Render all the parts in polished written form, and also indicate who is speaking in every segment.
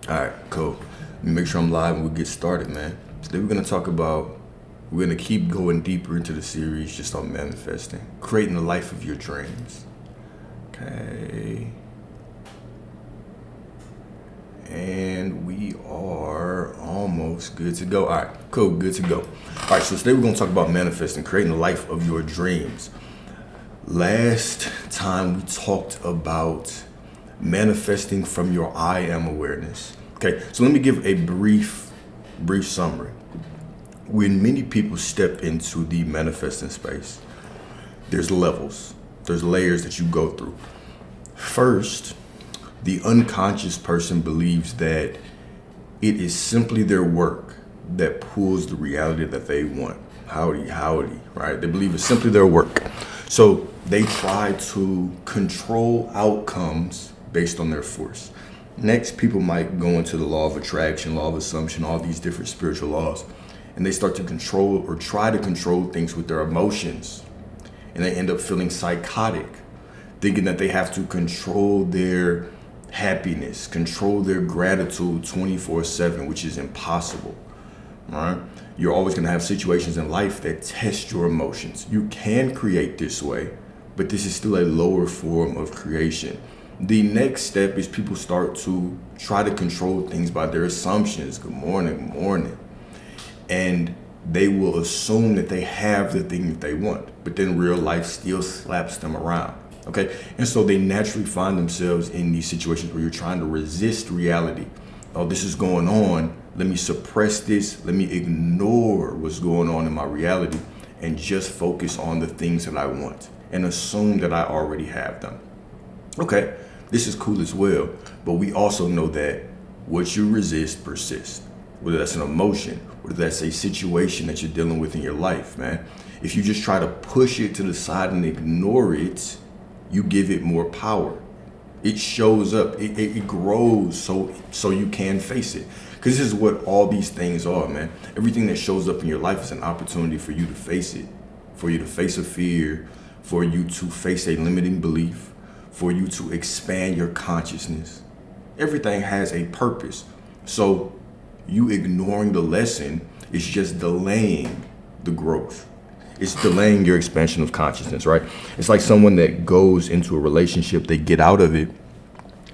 Speaker 1: All right, cool. Let me make sure I'm live and we'll get started, man. Today we're going to keep going deeper into the series just on manifesting, creating the life of your dreams. Okay. And we are almost good to go. All right, cool, good to go. All right, so today we're going to talk about manifesting, creating the life of your dreams. Last time we talked about manifesting from your I am awareness. Okay, so let me give a brief summary. When many people step into the manifesting space, there's levels, there's layers that you go through. First, the unconscious person believes that it is simply their work that pulls the reality that they want. Howdy, right? They believe it's simply their work. So they try to control outcomes based on their force. Next, people might go into the law of attraction, law of assumption, all these different spiritual laws, and they start to control or try to control things with their emotions. And they end up feeling psychotic, thinking that they have to control their happiness, control their gratitude 24/7, which is impossible. All right? You're always going to have situations in life that test your emotions. You can create this way, but this is still a lower form of creation. The next step is people start to try to control things by their assumptions. Good morning. And they will assume that they have the thing that they want, but then real life still slaps them around. Okay. And so they naturally find themselves in these situations where you're trying to resist reality. Oh, this is going on. Let me suppress this. Let me ignore what's going on in my reality and just focus on the things that I want and assume that I already have them. Okay, this is cool as well, but we also know that what you resist persists. Whether that's an emotion, whether that's a situation that you're dealing with in your life, man. If you just try to push it to the side and ignore it, you give it more power. It shows up, it grows so you can face it. Because this is what all these things are, man. Everything that shows up in your life is an opportunity for you to face it, for you to face a fear, for you to face a limiting belief, for you to expand your consciousness. Everything has a purpose. So you ignoring the lesson is just delaying the growth. It's delaying your expansion of consciousness, right? It's like someone that goes into a relationship, they get out of it,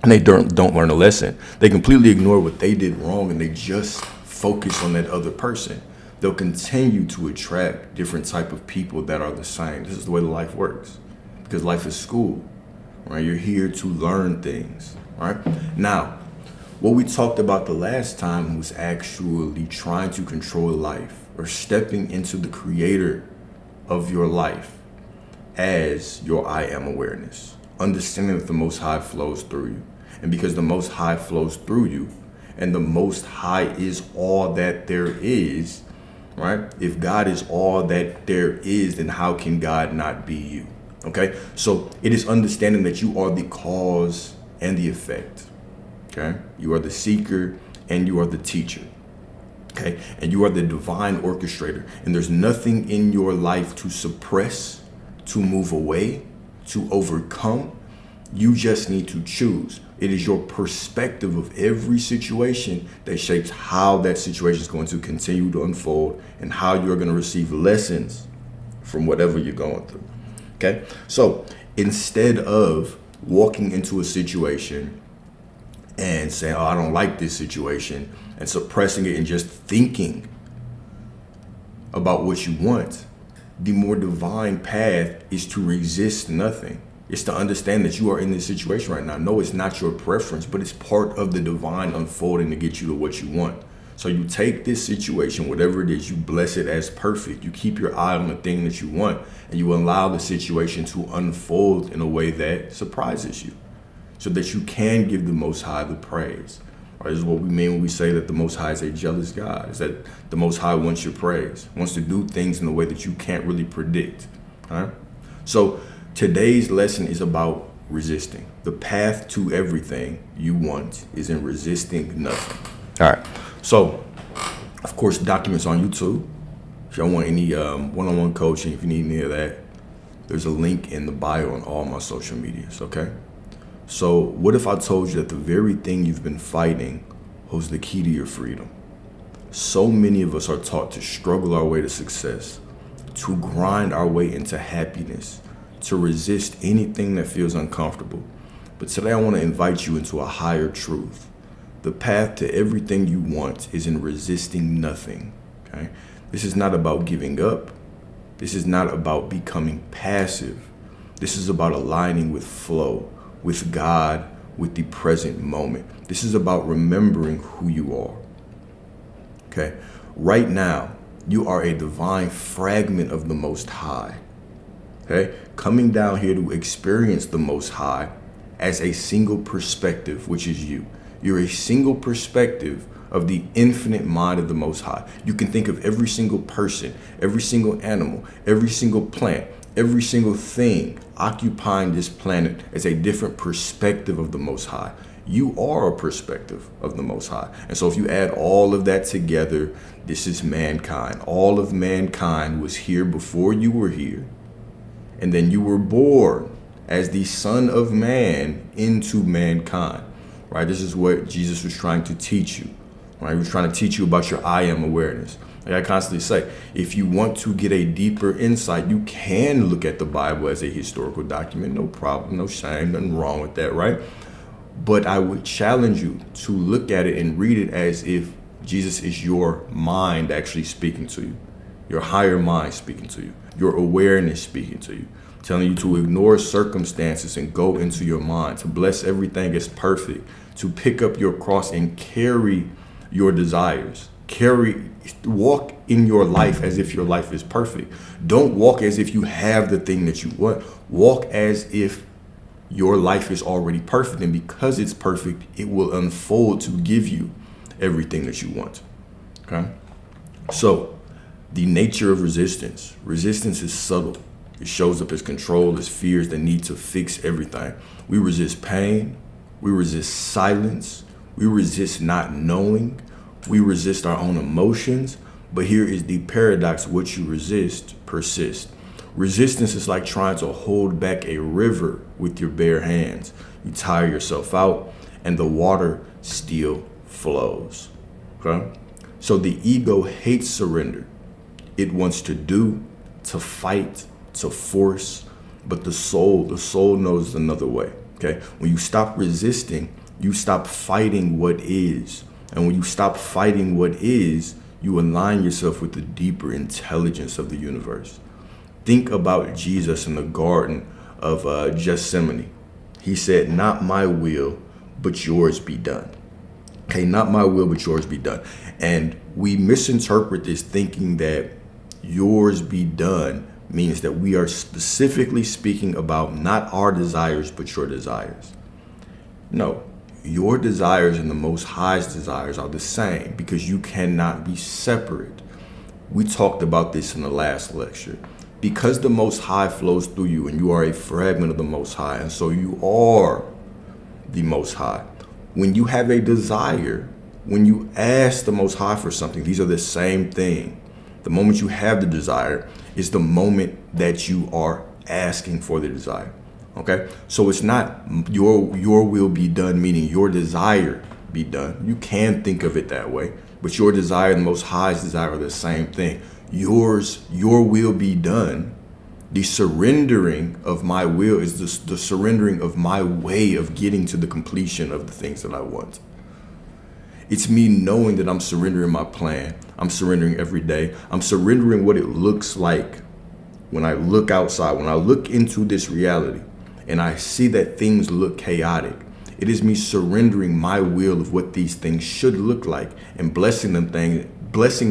Speaker 1: and they don't learn a lesson. They completely ignore what they did wrong, and they just focus on that other person. They'll continue to attract different type of people that are the same. This is the way life works, because life is school, right? You're here to learn things, right? Now, what we talked about the last time was actually trying to control life or stepping into the creator of your life as your I am awareness, understanding that the Most High flows through you. And because the Most High flows through you and the Most High is all that there is, right? If God is all that there is, then how can God not be you? Okay, so it is understanding that you are the cause and the effect. Okay, you are the seeker and you are the teacher. Okay, and you are the divine orchestrator, and there's nothing in your life to suppress, to move away, to overcome. You just need to choose. It is your perspective of every situation that shapes how that situation is going to continue to unfold and how you're going to receive lessons from whatever you're going through. Okay, so instead of walking into a situation and saying, oh, I don't like this situation, and suppressing it and just thinking about what you want, the more divine path is to resist nothing. It's to understand that you are in this situation right now. No, it's not your preference, but it's part of the divine unfolding to get you to what you want. So you take this situation, whatever it is, you bless it as perfect. You keep your eye on the thing that you want, and you allow the situation to unfold in a way that surprises you, so that you can give the Most High the praise. Right? This is what we mean when we say that the Most High is a jealous God. Is that the Most High wants your praise, wants to do things in a way that you can't really predict. All right? So today's lesson is about resisting. The path to everything you want is in resisting nothing. All right. So, of course, documents on YouTube. If y'all want any one-on-one coaching, if you need any of that, there's a link in the bio on all my social medias, okay? So what if I told you that the very thing you've been fighting holds the key to your freedom. So many of us are taught to struggle our way to success, to grind our way into happiness, to resist anything that feels uncomfortable. But today I want to invite you into a higher truth. The path to everything you want is in resisting nothing. Okay? This is not about giving up. This is not about becoming passive. This is about aligning with flow, with God, with the present moment. This is about remembering who you are. Okay? Right now, you are a divine fragment of the Most High. Okay? Coming down here to experience the Most High as a single perspective, which is you. You're a single perspective of the infinite mind of the Most High. You can think of every single person, every single animal, every single plant, every single thing occupying this planet as a different perspective of the Most High. You are a perspective of the Most High. And so if you add all of that together, this is mankind. All of mankind was here before you were here. And then you were born as the Son of Man into mankind. Right? This is what Jesus was trying to teach you. Right? He was trying to teach you about your I am awareness. Like I constantly say, if you want to get a deeper insight, you can look at the Bible as a historical document. No problem, no shame, nothing wrong with that, right? But I would challenge you to look at it and read it as if Jesus is your mind actually speaking to you, your higher mind speaking to you, your awareness speaking to you, telling you to ignore circumstances and go into your mind, to bless everything as perfect, to pick up your cross and carry your desires. Walk in your life as if your life is perfect. Don't walk as if you have the thing that you want. Walk as if your life is already perfect, and because it's perfect, it will unfold to give you everything that you want. Okay? So, the nature of resistance. Resistance is subtle. It shows up as control, as fears, the need to fix everything. We resist pain. We resist silence. We resist not knowing. We resist our own emotions. But here is the paradox: what you resist persists. Resistance is like trying to hold back a river with your bare hands. You tire yourself out and the water still flows. Okay? So the ego hates surrender. It wants to do, to fight, to force, but the soul knows another way. Okay? When you stop resisting, you stop fighting what is. And when you stop fighting what is, you align yourself with the deeper intelligence of the universe. Think about Jesus in the Garden of Gethsemane. He said, "Not my will, but yours be done." Okay, not my will, but yours be done. And we misinterpret this thinking that yours be done means that we are specifically speaking about not our desires, but your desires. No, your desires and the Most High's desires are the same because you cannot be separate. We talked about this in the last lecture. Because the Most High flows through you and you are a fragment of the Most High, and so you are the Most High. When you have a desire, when you ask the Most High for something, these are the same thing. The moment you have the desire is the moment that you are asking for the desire. Okay? So it's not your will be done, meaning your desire be done. You can think of it that way, but your desire and the Most High's desire are the same thing. Your will be done. The surrendering of my will is the surrendering of my way of getting to the completion of the things that I want. It's me knowing that I'm surrendering my plan. I'm surrendering every day. I'm surrendering what it looks like when I look outside, when I look into this reality and I see that things look chaotic. It is me surrendering my will of what these things should look like and blessing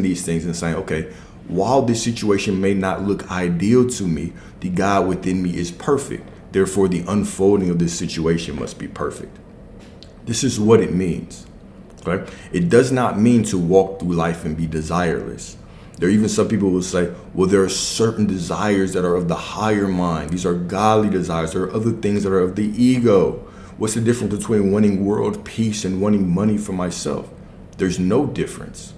Speaker 1: these things and saying, okay, while this situation may not look ideal to me, the God within me is perfect. Therefore, the unfolding of this situation must be perfect. This is what it means. Okay? It does not mean to walk through life and be desireless. There are even some people who will say, well, there are certain desires that are of the higher mind. These are godly desires. There are other things that are of the ego. What's the difference between wanting world peace and wanting money for myself? There's no difference.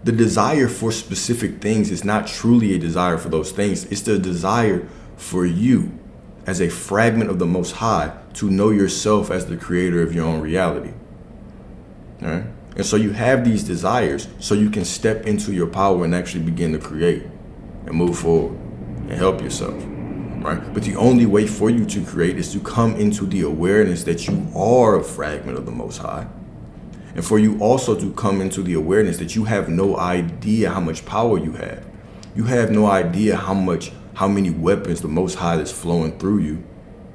Speaker 1: The desire for specific things is not truly a desire for those things. It's the desire for you as a fragment of the Most High to know yourself as the creator of your own reality. All right? And so you have these desires so you can step into your power and actually begin to create and move forward and help yourself, right? But the only way for you to create is to come into the awareness that you are a fragment of the Most High. And for you also to come into the awareness that you have no idea how much power you have. You have no idea how many weapons the Most High that's flowing through you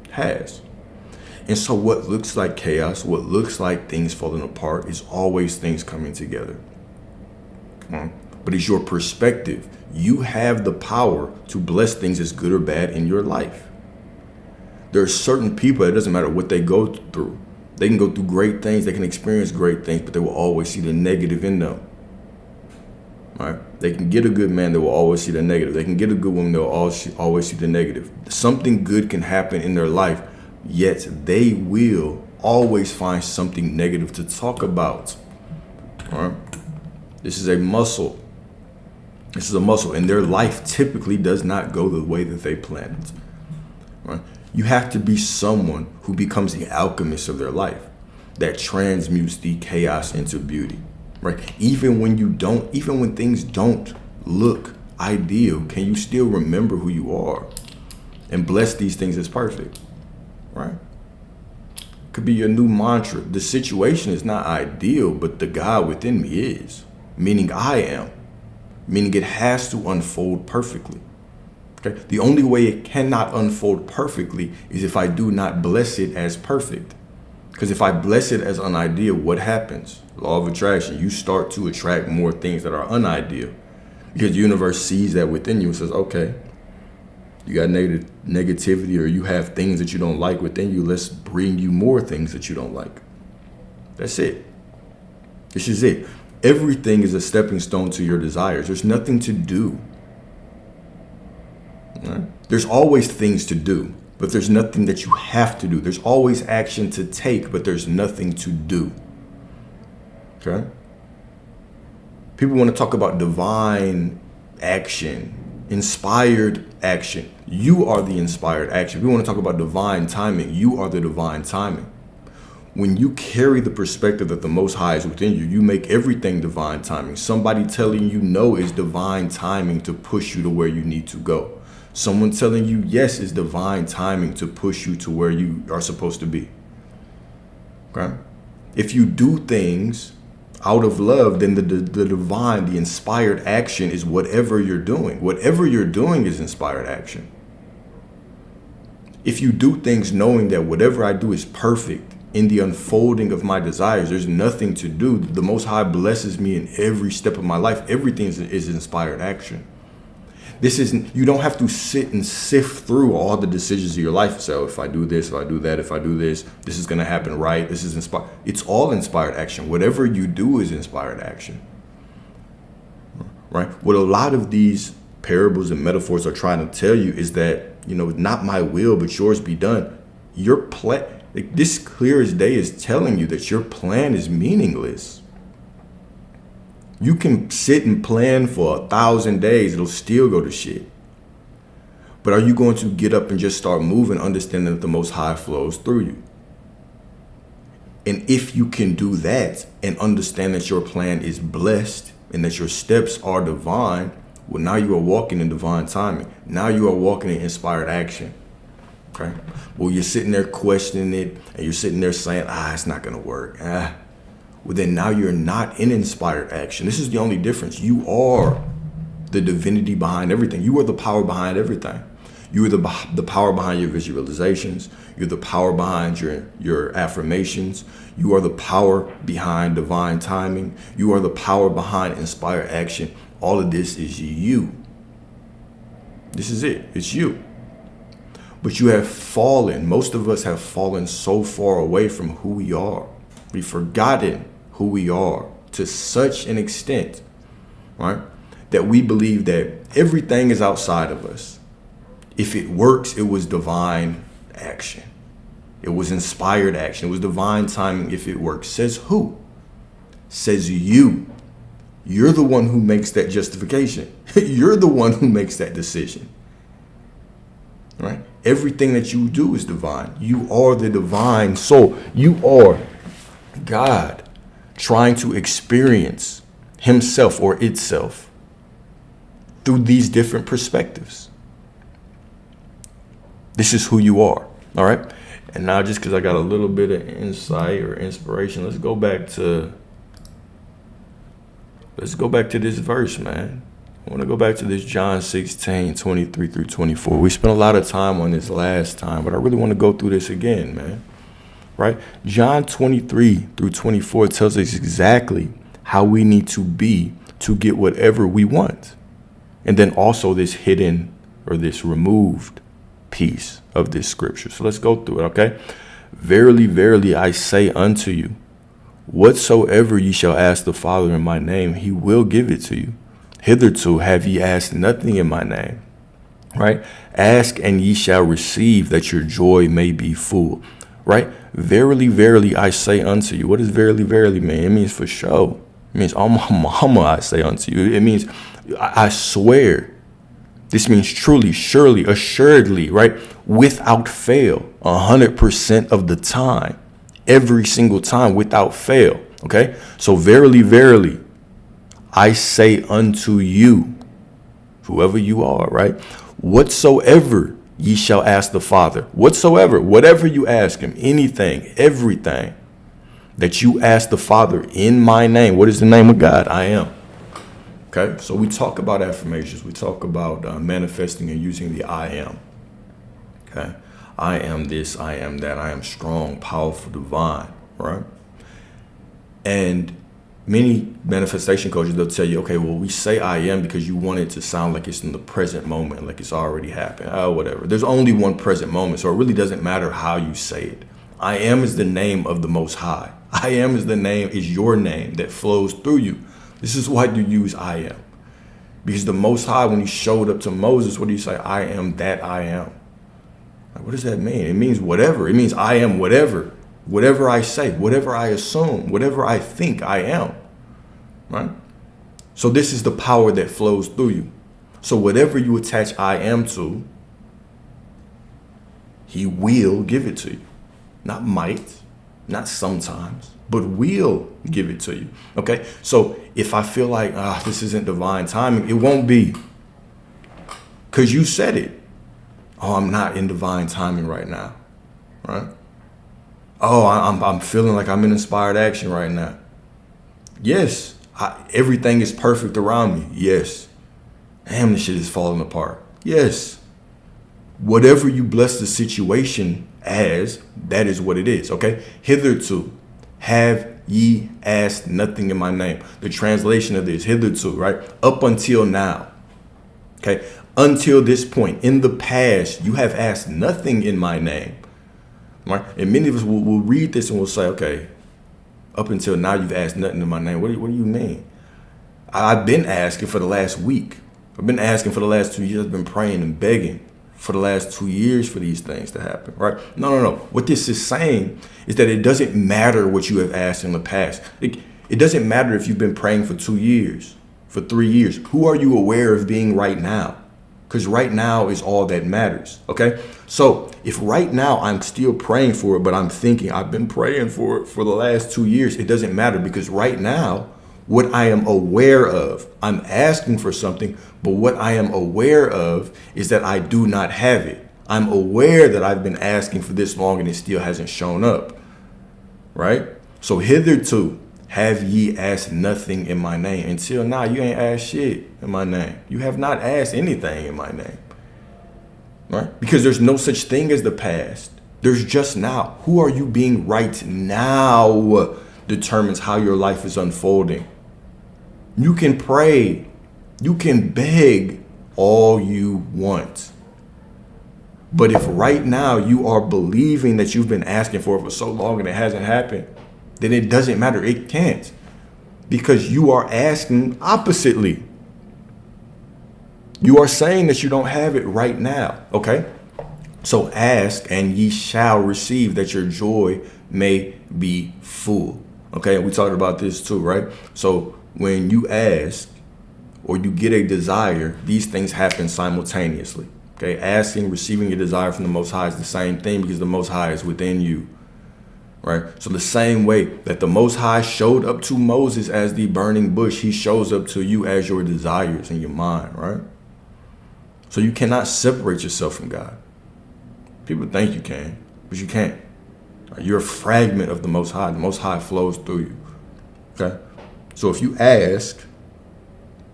Speaker 1: has. And so what looks like chaos, what looks like things falling apart, is always things coming together. But it's your perspective. You have the power to bless things as good or bad in your life. There are certain people, it doesn't matter what they go through. They can go through great things, they can experience great things, but they will always see the negative in them. Right? They can get a good man, they will always see the negative. They can get a good woman, they'll always see the negative. Something good can happen in their life, yet they will always find something negative to talk about. All right? This is a muscle. This is a muscle, and their life typically does not go the way that they planned. Right? You have to be someone who becomes the alchemist of their life, that transmutes the chaos into beauty. Right? Even when things don't look ideal, can you still remember who you are and bless these things as perfect? Right? Could be your new mantra. The situation is not ideal, but the God within me is. Meaning I am. Meaning it has to unfold perfectly. Okay? The only way it cannot unfold perfectly is if I do not bless it as perfect. Because if I bless it as unideal, what happens? Law of attraction. You start to attract more things that are unideal. Because the universe sees that within you and says, okay, you got negativity, or you have things that you don't like within you. Let's bring you more things that you don't like. That's it. This is it. Everything is a stepping stone to your desires. There's nothing to do. Right? There's always things to do, but there's nothing that you have to do. There's always action to take, but there's nothing to do. Okay? People want to talk about divine action, inspired action. You are the inspired action. We want to talk about divine timing. You are the divine timing. When you carry the perspective that the Most High is within you, you make everything divine timing. Somebody telling you no is divine timing to push you to where you need to go. Someone telling you yes is divine timing to push you to where you are supposed to be. Okay? If you do things out of love, then the divine, the inspired action is whatever you're doing. Whatever you're doing is inspired action. If you do things knowing that whatever I do is perfect in the unfolding of my desires, there's nothing to do. The Most High blesses me in every step of my life. Everything is inspired action. This isn't, you don't have to sit and sift through all the decisions of your life. So if I do this, if I do that, if I do this, this is going to happen, right? This is inspired. It's all inspired action. Whatever you do is inspired action. Right? What a lot of these parables and metaphors are trying to tell you is that, not my will, but yours be done. Your plan, this clear as day, is telling you that your plan is meaningless. You can sit and plan for 1,000 days. It'll still go to shit. But are you going to get up and just start moving, understanding that the Most High flows through you? And if you can do that and understand that your plan is blessed and that your steps are divine, well, now you are walking in divine timing. Now you are walking in inspired action. Okay? Well, you're sitting there questioning it, and you're sitting there saying, it's not going to work. Well, then now you're not in inspired action. This is the only difference. You are the divinity behind everything. You are the power behind everything. You are the power behind your visualizations. You're the power behind your affirmations. You are the power behind divine timing. You are the power behind inspired action. All of this is you. This is it. It's you. But you have fallen. Most of us have fallen so far away from who we are. We've forgotten who we are to such an extent, right? That we believe that everything is outside of us. If it works, it was divine action. It was inspired action. It was divine timing if it works. Says who? Says you. You're the one who makes that justification. You're the one who makes that decision, right? Everything that you do is divine. You are the divine soul. You are God trying to experience himself or itself through these different perspectives. This is who you are. All right. And now, just because I got a little bit of insight or inspiration, let's go back to this verse, man. I want to go back to this John 16, 23 through 24. We spent a lot of time on this last time, but I really want to go through this again, man. Right? John 23 through 24 tells us exactly how we need to be to get whatever we want. And then also this hidden or this removed piece of this scripture. So let's go through it, okay? Verily, verily, I say unto you, whatsoever ye shall ask the Father in my name, he will give it to you. Hitherto have ye asked nothing in my name, right? Ask and ye shall receive, that your joy may be full, right? Verily, verily, I say unto you. What does verily, verily mean? It means for sure. It means on my mama, I say unto you. It means I swear. This means truly, surely, assuredly, right? Without fail, 100% of the time, every single time, without fail. Okay. So verily, verily, I say unto you, whoever you are, right? Whatsoever ye shall ask the Father, whatsoever, whatever you ask him, anything, everything that you ask the Father in my name. What is the name of God? I am. Okay. So we talk about affirmations. We talk about manifesting and using the I am. Okay. I am this, I am that, I am strong, powerful, divine, right? And many manifestation coaches, they'll tell you, okay, well, we say I am because you want it to sound like it's in the present moment, like it's already happened, whatever. There's only one present moment, so it really doesn't matter how you say it. I am is the name of the Most High. I am is your name that flows through you. This is why you use I am. Because the Most High, when he showed up to Moses, what do you say? I am that I am. Like, what does that mean? It means whatever. It means I am whatever. Whatever I say, whatever I assume, whatever I think I am. Right? So this is the power that flows through you. So whatever you attach I am to, he will give it to you. Not might, not sometimes, but will give it to you. Okay? So if I feel like, this isn't divine timing, it won't be. Because you said it. Oh, I'm not in divine timing right now. Right? Oh, I'm feeling like I'm in inspired action right now. Yes. Everything is perfect around me. Yes. Damn, this shit is falling apart. Yes. Whatever you bless the situation as, that is what it is. Okay. Hitherto have ye asked nothing in my name. The translation of this, hitherto, right? Up until now. Okay. Until this point in the past, you have asked nothing in my name. Right? And many of us will read this and will say, okay, up until now, you've asked nothing in my name. What do you mean? I've been asking for the last week. I've been asking for the last 2 years. I've been praying and begging for the last 2 years for these things to happen, right? No. What this is saying is that it doesn't matter what you have asked in the past. It doesn't matter if you've been praying for 2 years, for 3 years. Who are you aware of being right now? Because right now is all that matters, okay? So if right now I'm still praying for it, but I'm thinking I've been praying for it for the last 2 years, it doesn't matter, because right now, what I am aware of, I'm asking for something, but what I am aware of is that I do not have it. I'm aware that I've been asking for this long and it still hasn't shown up, right? So hitherto have ye asked nothing in my name. Until now, you ain't asked shit in my name. You have not asked anything in my name, right? Because there's no such thing as the past. There's just now. Who are you being right now determines how your life is unfolding. You can pray. You can beg all you want. But if right now you are believing that you've been asking for it for so long and it hasn't happened, then it doesn't matter. It can't. Because you are asking oppositely. You are saying that you don't have it right now. Okay? So ask and ye shall receive, that your joy may be full. Okay? We talked about this too, right? So when you ask or you get a desire, these things happen simultaneously. Okay? Asking, receiving your desire from the Most High is the same thing, because the Most High is within you. right? So the same way that the Most High showed up to Moses as the burning bush, he shows up to you as your desires in your mind, right? So you cannot separate yourself from God. People think you can, but you can't. You're a fragment of the Most High. The Most High flows through you, okay? So if you ask,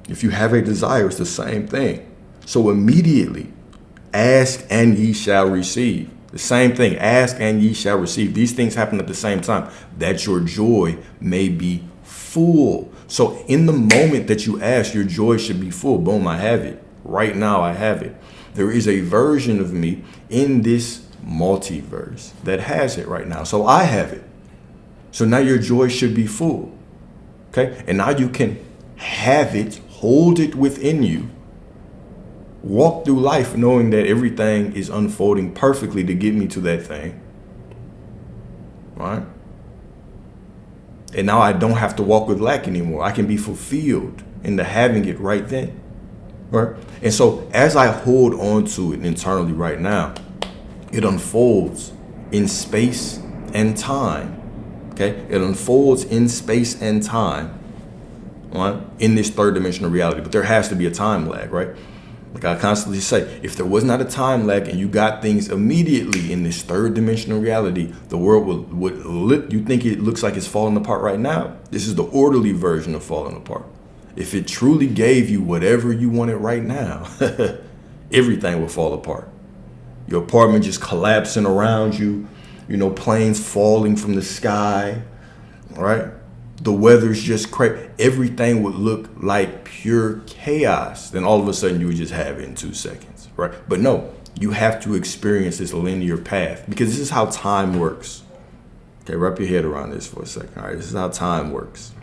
Speaker 1: if you have a desire, it's the same thing. So immediately, ask and ye shall receive. The same thing, ask and ye shall receive. These things happen at the same time, that your joy may be full. So in the moment that you ask, your joy should be full. Boom, I have it. Right now, I have it. There is a version of me in this multiverse that has it right now. So I have it. So now your joy should be full. Okay? And now you can have it, hold it within you. Walk through life knowing that everything is unfolding perfectly to get me to that thing. Right? And now I don't have to walk with lack anymore. I can be fulfilled in the having it right then. Right? And so as I hold on to it internally right now, it unfolds in space and time. Okay? It unfolds in space and time. Right? In this third dimensional reality. But there has to be a time lag, right? Like I constantly say, if there was not a time lag and you got things immediately in this third dimensional reality, the world would you think it looks like it's falling apart right now? This is the orderly version of falling apart. If it truly gave you whatever you wanted right now, everything will fall apart. Your apartment just collapsing around you, planes falling from the sky, right? The weather's just crazy. Everything would look like pure chaos. Then all of a sudden you would just have it in 2 seconds, right? But no, you have to experience this linear path because this is how time works. Okay, wrap your head around this for a second. All right, this is how time works.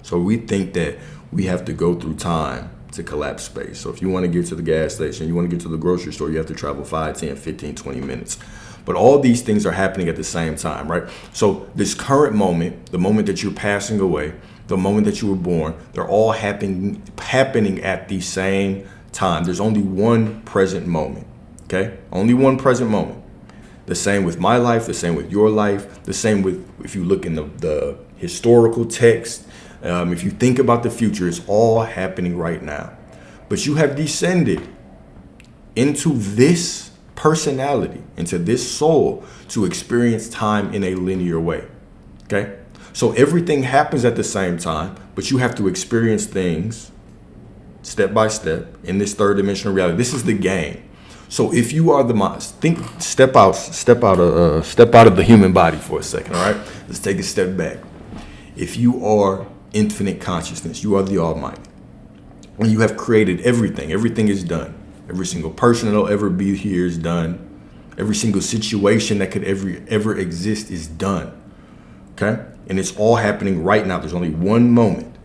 Speaker 1: So we think that we have to go through time to collapse space. So if you want to get to the gas station, you want to get to the grocery store, you have to travel 5, 10, 15, 20 minutes. But all these things are happening at the same time, right? So this current moment, the moment that you're passing away, the moment that you were born, they're all happening at the same time. There's only one present moment, okay? Only one present moment. The same with my life, the same with your life, the same with, if you look in the historical text, if you think about the future, it's all happening right now. But you have descended into this personality, into this soul, to experience time in a linear way. Okay? So everything happens at the same time, but you have to experience things step by step in this third dimensional reality. This is the game. So if you are step out of the human body for a second, all right? Let's take a step back. If you are infinite consciousness, you are the Almighty, and you have created everything. Everything is done. Every single person that'll ever be here is done. Every single situation that could ever exist is done. Okay? And it's all happening right now. There's only one moment.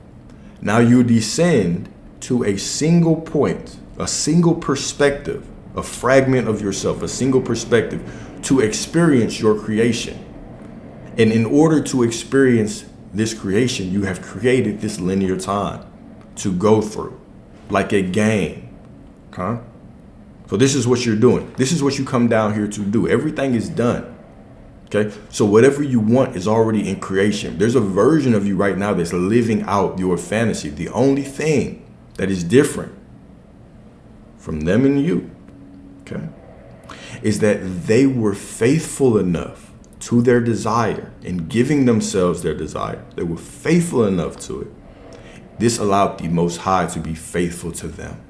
Speaker 1: Now you descend to a single point, a single perspective, a fragment of yourself, a single perspective to experience your creation. And in order to experience this creation, you have created this linear time to go through, like a game. Okay? So this is what you're doing. This is what you come down here to do. Everything is done. Okay? So whatever you want is already in creation. There's a version of you right now that's living out your fantasy. The only thing that is different from them and you, okay, is that they were faithful enough to their desire in giving themselves their desire. They were faithful enough to it. This allowed the Most High to be faithful to them.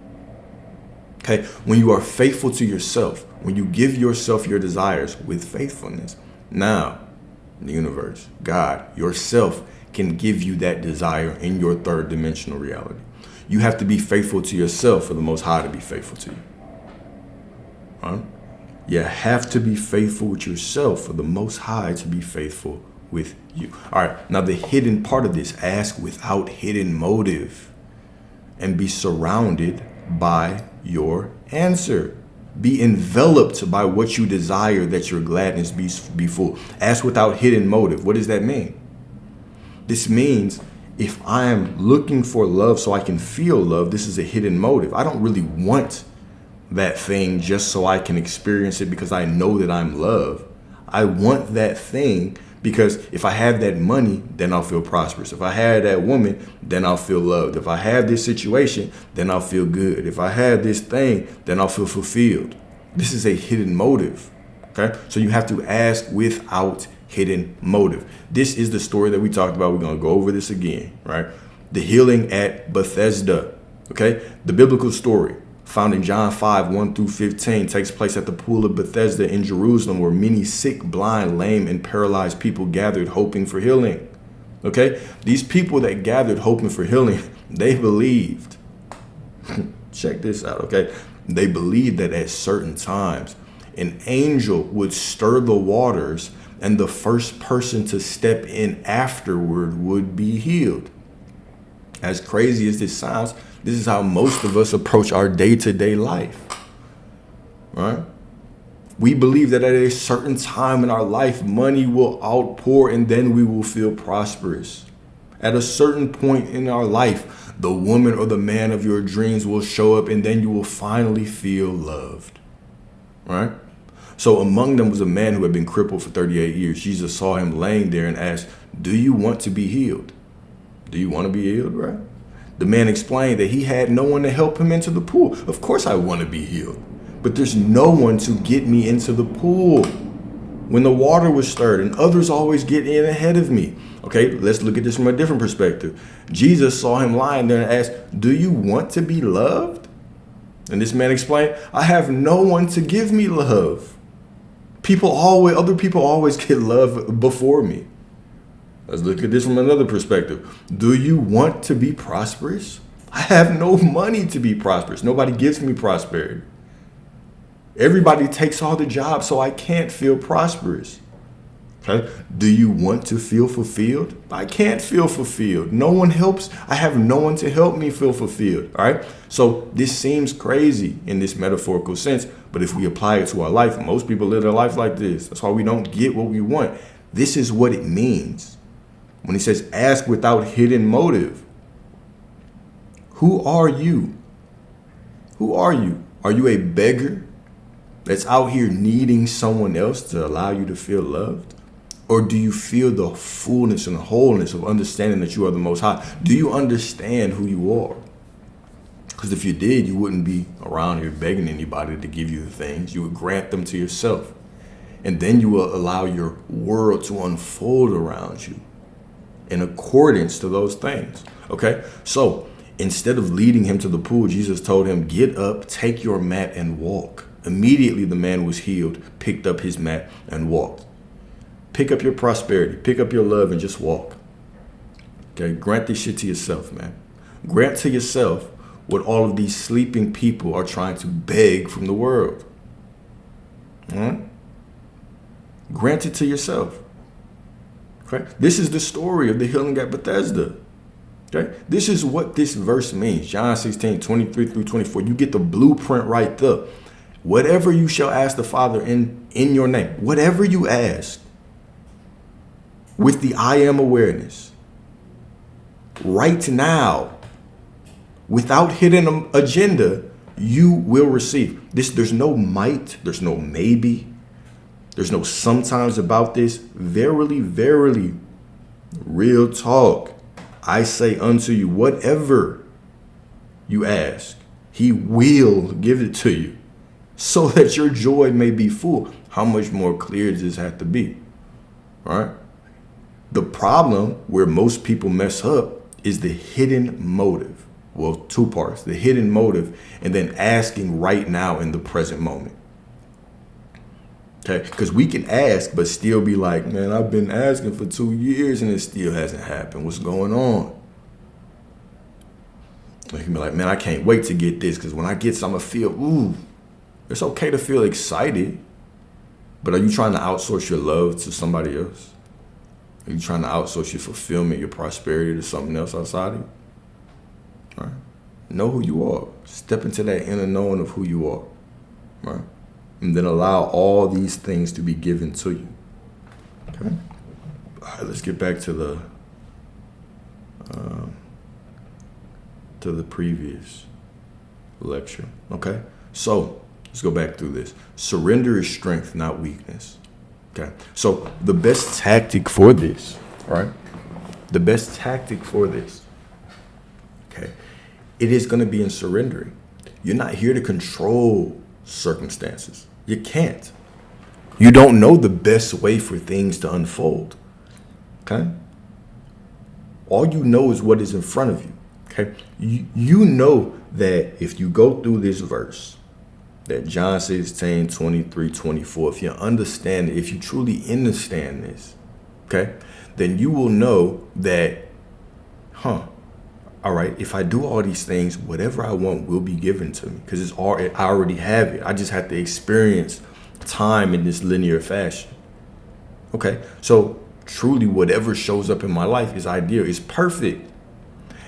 Speaker 1: Okay, when you are faithful to yourself, when you give yourself your desires with faithfulness, now the universe, God, yourself can give you that desire in your third dimensional reality. You have to be faithful to yourself for the Most High to be faithful to you. Huh? You have to be faithful with yourself for the Most High to be faithful with you. All right, now the hidden part of this, ask without hidden motive and be surrounded by your answer. Be enveloped by what you desire that your gladness be full. Ask without hidden motive. What does that mean? This means if I am looking for love so I can feel love, this is a hidden motive. I don't really want that thing just so I can experience it because I know that I'm loved. I want that thing because if I have that money, then I'll feel prosperous. If I have that woman, then I'll feel loved. If I have this situation, then I'll feel good. If I have this thing, then I'll feel fulfilled. This is a hidden motive. Okay? So you have to ask without hidden motive. This is the story that we talked about. We're going to go over this again, right? The healing at Bethesda. Okay? The biblical story found in John 5:1-15 takes place at the pool of Bethesda in Jerusalem, where many sick, blind, lame, and paralyzed people gathered hoping for healing. Okay? These people that gathered hoping for healing, they believed. Check this out, okay? They believed that at certain times, an angel would stir the waters and the first person to step in afterward would be healed. As crazy as this sounds, this is how most of us approach our day-to-day life, right? We believe that at a certain time in our life, money will outpour and then we will feel prosperous. At a certain point in our life, the woman or the man of your dreams will show up and then you will finally feel loved, right? So among them was a man who had been crippled for 38 years. Jesus saw him laying there and asked, "Do you want to be healed?" Do you want to be healed, right? The man explained that he had no one to help him into the pool. Of course I want to be healed, but there's no one to get me into the pool when the water was stirred, and others always get in ahead of me. Okay, let's look at this from a different perspective. Jesus saw him lying there and asked, "Do you want to be loved?" And this man explained, "I have no one to give me love. Other people always get love before me." Let's look at this from another perspective. Do you want to be prosperous? I have no money to be prosperous. Nobody gives me prosperity. Everybody takes all the jobs, so I can't feel prosperous. Okay? Do you want to feel fulfilled? I can't feel fulfilled. No one helps. I have no one to help me feel fulfilled. All right? So this seems crazy in this metaphorical sense, but if we apply it to our life, most people live their life like this. That's why we don't get what we want. This is what it means when he says, ask without hidden motive. Who are you? Who are you? Are you a beggar that's out here needing someone else to allow you to feel loved? Or do you feel the fullness and wholeness of understanding that you are the Most High? Do you understand who you are? Because if you did, you wouldn't be around here begging anybody to give you the things. You would grant them to yourself. And then you will allow your world to unfold around you in accordance to those things. Okay? So instead of leading him to the pool, Jesus told him, "Get up, take your mat and walk." Immediately the man was healed, picked up his mat and walked. Pick up your prosperity, pick up your love and just walk. Okay? Grant this shit to yourself, man. Grant to yourself what all of these sleeping people are trying to beg from the world. Grant it to yourself. Okay? This is the story of the healing at Bethesda. Okay? This is what this verse means. John 16:23-24. You get the blueprint right there. Whatever you shall ask the Father in your name, whatever you ask, with the I am awareness, right now, without hidden agenda, you will receive. There's no might, there's no maybe, there's no sometimes about this. Verily, verily, real talk, I say unto you, whatever you ask, he will give it to you, so that your joy may be full. How much more clear does this have to be? All right? The problem where most people mess up is the hidden motive. Well, two parts, the hidden motive and then asking right now in the present moment. Okay, because we can ask, but still be like, man, I've been asking for 2 years and it still hasn't happened. What's going on? You can be like, man, I can't wait to get this because when I get some, I feel, ooh, it's okay to feel excited. But are you trying to outsource your love to somebody else? Are you trying to outsource your fulfillment, your prosperity to something else outside of you? All right. Know who you are. Step into that inner knowing of who you are. Right? And then allow all these things to be given to you. Okay? All right, let's get back to the previous lecture. Okay? So, let's go back through this. Surrender is strength, not weakness. Okay. So the best tactic for this, right? The best tactic for this, okay, it is going to be in surrendering. You're not here to control circumstances. You can't. You don't know the best way for things to unfold. Okay? All you know is what is in front of you. Okay? You know that if you go through this verse, that John 16, 23, 24, if you understand it, if you truly understand this, okay, then you will know that, all right, if I do all these things, whatever I want will be given to me because I already have it. I just have to experience time in this linear fashion. Okay, so truly whatever shows up in my life is ideal, is perfect.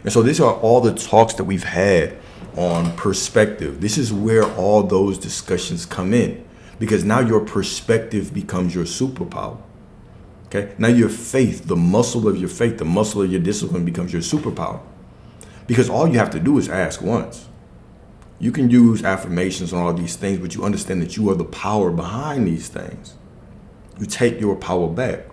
Speaker 1: And so these are all the talks that we've had on perspective. This is where all those discussions come in because now your perspective becomes your superpower. Okay, now your faith, the muscle of your faith, the muscle of your discipline becomes your superpower because all you have to do is ask once. You can use affirmations and all these things, but you understand that you are the power behind these things. You take your power back.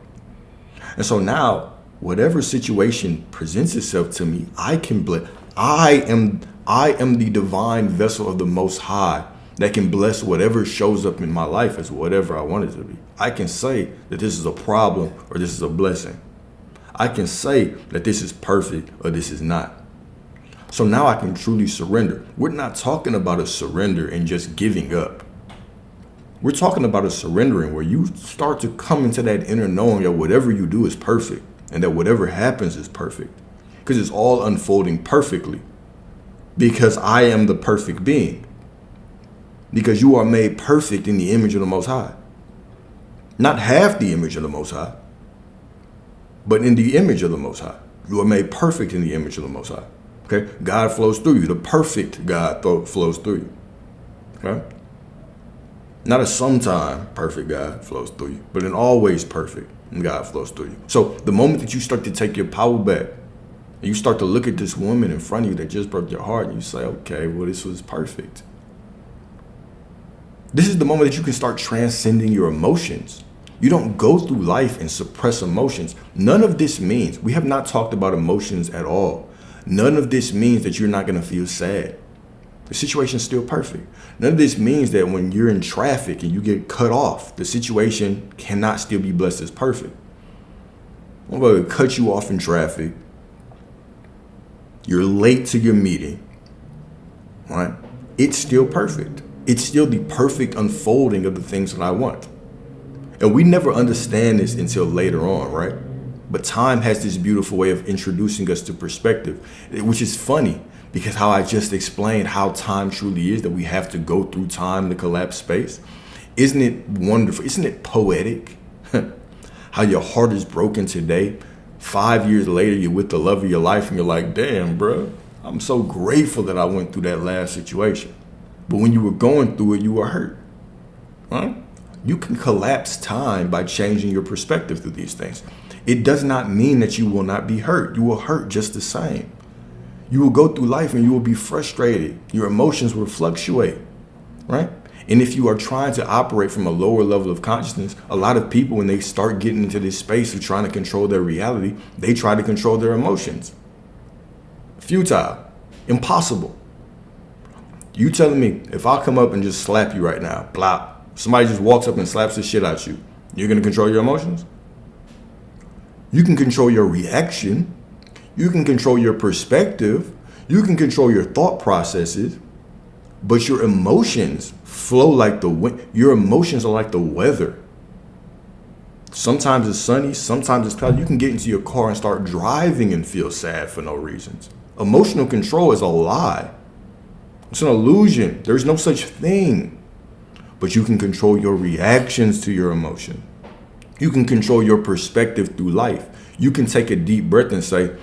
Speaker 1: And so now, whatever situation presents itself to me, I can bless. I am the divine vessel of the Most High that can bless whatever shows up in my life as whatever I want it to be. I can say that this is a problem or this is a blessing. I can say that this is perfect or this is not. So now I can truly surrender. We're not talking about a surrender and just giving up. We're talking about a surrendering where you start to come into that inner knowing that whatever you do is perfect and that whatever happens is perfect because it's all unfolding perfectly because I am the perfect being, because you are made perfect in the image of the Most High. Not half the image of the Most High, but in the image of the Most High. You are made perfect in the image of the Most High. Okay, God flows through you. The perfect God flows through you. Okay, not a sometime perfect God flows through you, but an always perfect God flows through you. So the moment that you start to take your power back, and you start to look at this woman in front of you that just broke your heart, and you say, "Okay, well, this was perfect." This is the moment that you can start transcending your emotions. You don't go through life and suppress emotions. None of this means, we have not talked about emotions at all. None of this means that you're not going to feel sad. The situation is still perfect. None of this means that when you're in traffic and you get cut off, the situation cannot still be blessed as perfect. I'm going to cut you off in traffic. You're late to your meeting, right? It's still perfect. It's still the perfect unfolding of the things that I want. And we never understand this until later on, right? But time has this beautiful way of introducing us to perspective, which is funny because how I just explained how time truly is, that we have to go through time to collapse space. Isn't it wonderful? Isn't it poetic? How your heart is broken today. 5 years later, you're with the love of your life and you're like, damn, bro, I'm so grateful that I went through that last situation. But when you were going through it, you were hurt. Huh? You can collapse time by changing your perspective through these things. It does not mean that you will not be hurt. You will hurt just the same. You will go through life and you will be frustrated. Your emotions will fluctuate, right? And if you are trying to operate from a lower level of consciousness, a lot of people, when they start getting into this space of trying to control their reality, they try to control their emotions. Futile. Impossible. You telling me if I come up and just slap you right now, blop, somebody just walks up and slaps the shit out you, you're going to control your emotions? You can control your reaction. You can control your perspective. You can control your thought processes. But your emotions flow like the wind. Your emotions are like the weather. Sometimes it's sunny, sometimes it's cloudy. You can get into your car and start driving and feel sad for no reasons. Emotional control is a lie. It's an illusion. There's no such thing. But you can control your reactions to your emotion. You can control your perspective through life. You can take a deep breath and say,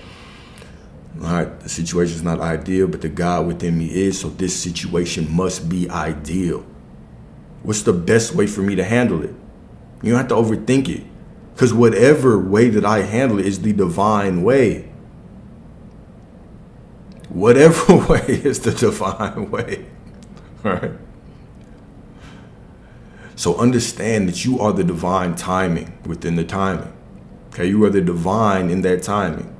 Speaker 1: all right, the situation is not ideal, but the God within me is, so this situation must be ideal. What's the best way for me to handle it? You don't have to overthink it, because whatever way that I handle it is the divine way. Whatever way is the divine way, all right? So understand that you are the divine timing within the timing. Okay, you are the divine in that timing.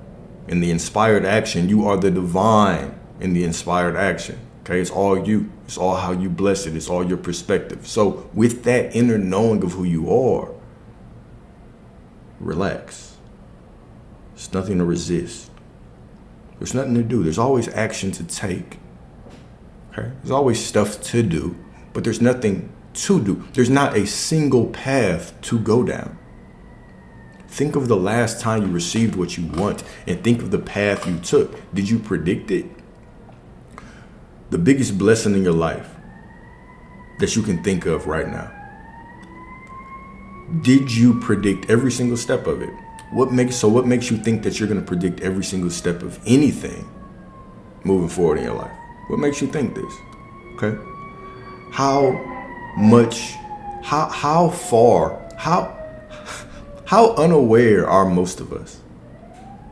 Speaker 1: In the inspired action, you are the divine in the inspired action. Okay, it's all you. It's all how you bless it. It's all your perspective. So with that inner knowing of who you are, relax. There's nothing to resist. There's nothing to do. There's always action to take. Okay, there's always stuff to do, but there's nothing to do. There's not a single path to go down. Think of the last time you received what you want and think of the path you took. Did you predict it? The biggest blessing in your life that you can think of right now. Did you predict every single step of it? What makes you think that you're going to predict every single step of anything moving forward in your life? What makes you think this? Okay. How unaware are most of us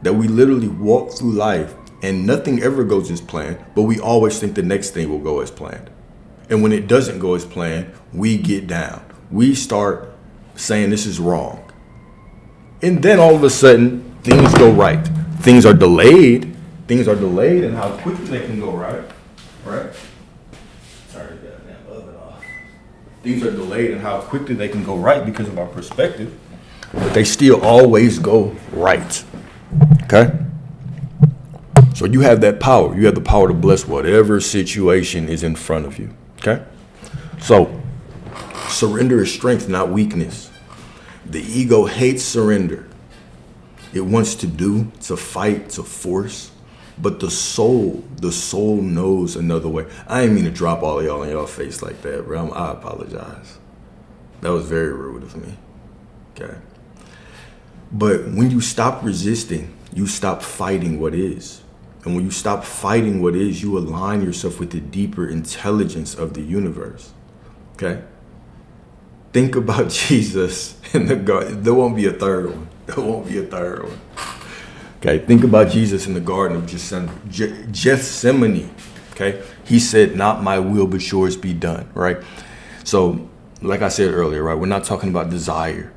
Speaker 1: that we literally walk through life and nothing ever goes as planned, but we always think the next thing will go as planned. And when it doesn't go as planned, we get down. We start saying this is wrong. And then all of a sudden, things go right. Things are delayed. Things are delayed and how quickly they can go right. Right? Sorry, goddamn oven off. Things are delayed and how quickly they can go right because of our perspective. But they still always go right. Okay? So you have that power. You have the power to bless whatever situation is in front of you. Okay? So, surrender is strength, not weakness. The ego hates surrender. It wants to do, to fight, to force. But the soul knows another way. I didn't mean to drop all of y'all in y'all face like that, bro. I apologize. That was very rude of me. Okay? But when you stop resisting, you stop fighting what is. And when you stop fighting what is, you align yourself with the deeper intelligence of the universe. Okay? Think about Jesus in the garden. There won't be a third one. Okay, think about Jesus in the Garden of Gethsemane. Okay, he said, "Not my will, but yours be done." Right. So, like I said earlier, right, we're not talking about desire.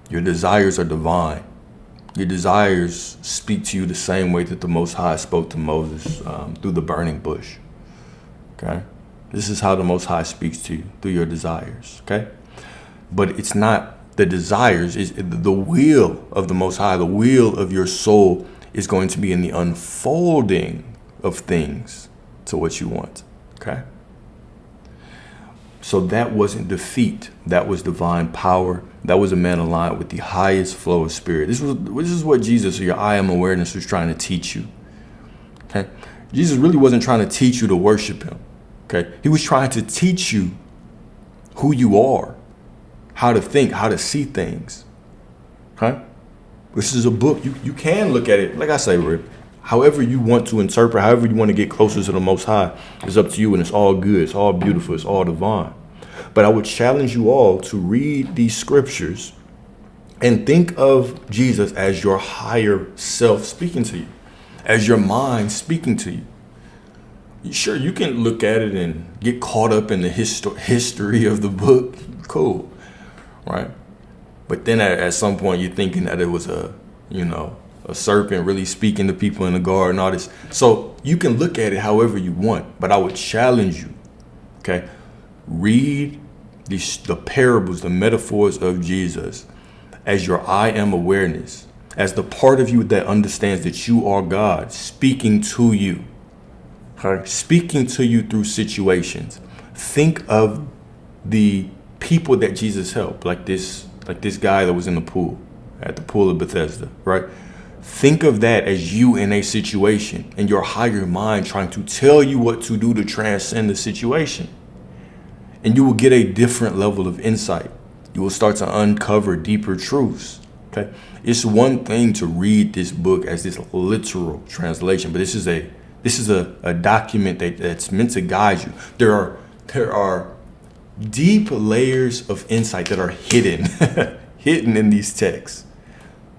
Speaker 1: Your desires are divine. Your desires speak to you the same way that the Most High spoke to Moses through the burning bush. Okay, this is how the Most High speaks to you, through your desires. Okay, but it's not the desires, is the will of the Most High. The will of your soul is going to be in the unfolding of things to what you want. Okay? So that wasn't defeat. That was divine power. That was a man aligned with the highest flow of spirit. This is what Jesus, or your I am awareness, was trying to teach you. Okay? Jesus really wasn't trying to teach you to worship him. Okay? He was trying to teach you who you are, how to think, how to see things. Okay? This is a book. You can look at it, like I say, Rip, however you want to interpret, however you want to get closer to the Most High, is up to you, and it's all good, it's all beautiful, it's all divine. But I would challenge you all to read these scriptures and think of Jesus as your higher self speaking to you, as your mind speaking to you. Sure, you can look at it and get caught up in the history of the book. Cool. Right? But then at some point you're thinking that it was a serpent really speaking to people in the garden, all this. So you can look at it however you want, but I would challenge you, okay? Read the parables, the metaphors of Jesus as your I am awareness, as the part of you that understands that you are God speaking to you, okay? Speaking to you through situations. Think of the people that Jesus helped, like this guy that was in the pool, at the pool of Bethesda, right? Think of that as you in a situation and your higher mind trying to tell you what to do to transcend the situation. And you will get a different level of insight. You will start to uncover deeper truths, okay? It's one thing to read this book as this literal translation, but this is a document that's meant to guide you. There are deep layers of insight that are hidden in these texts.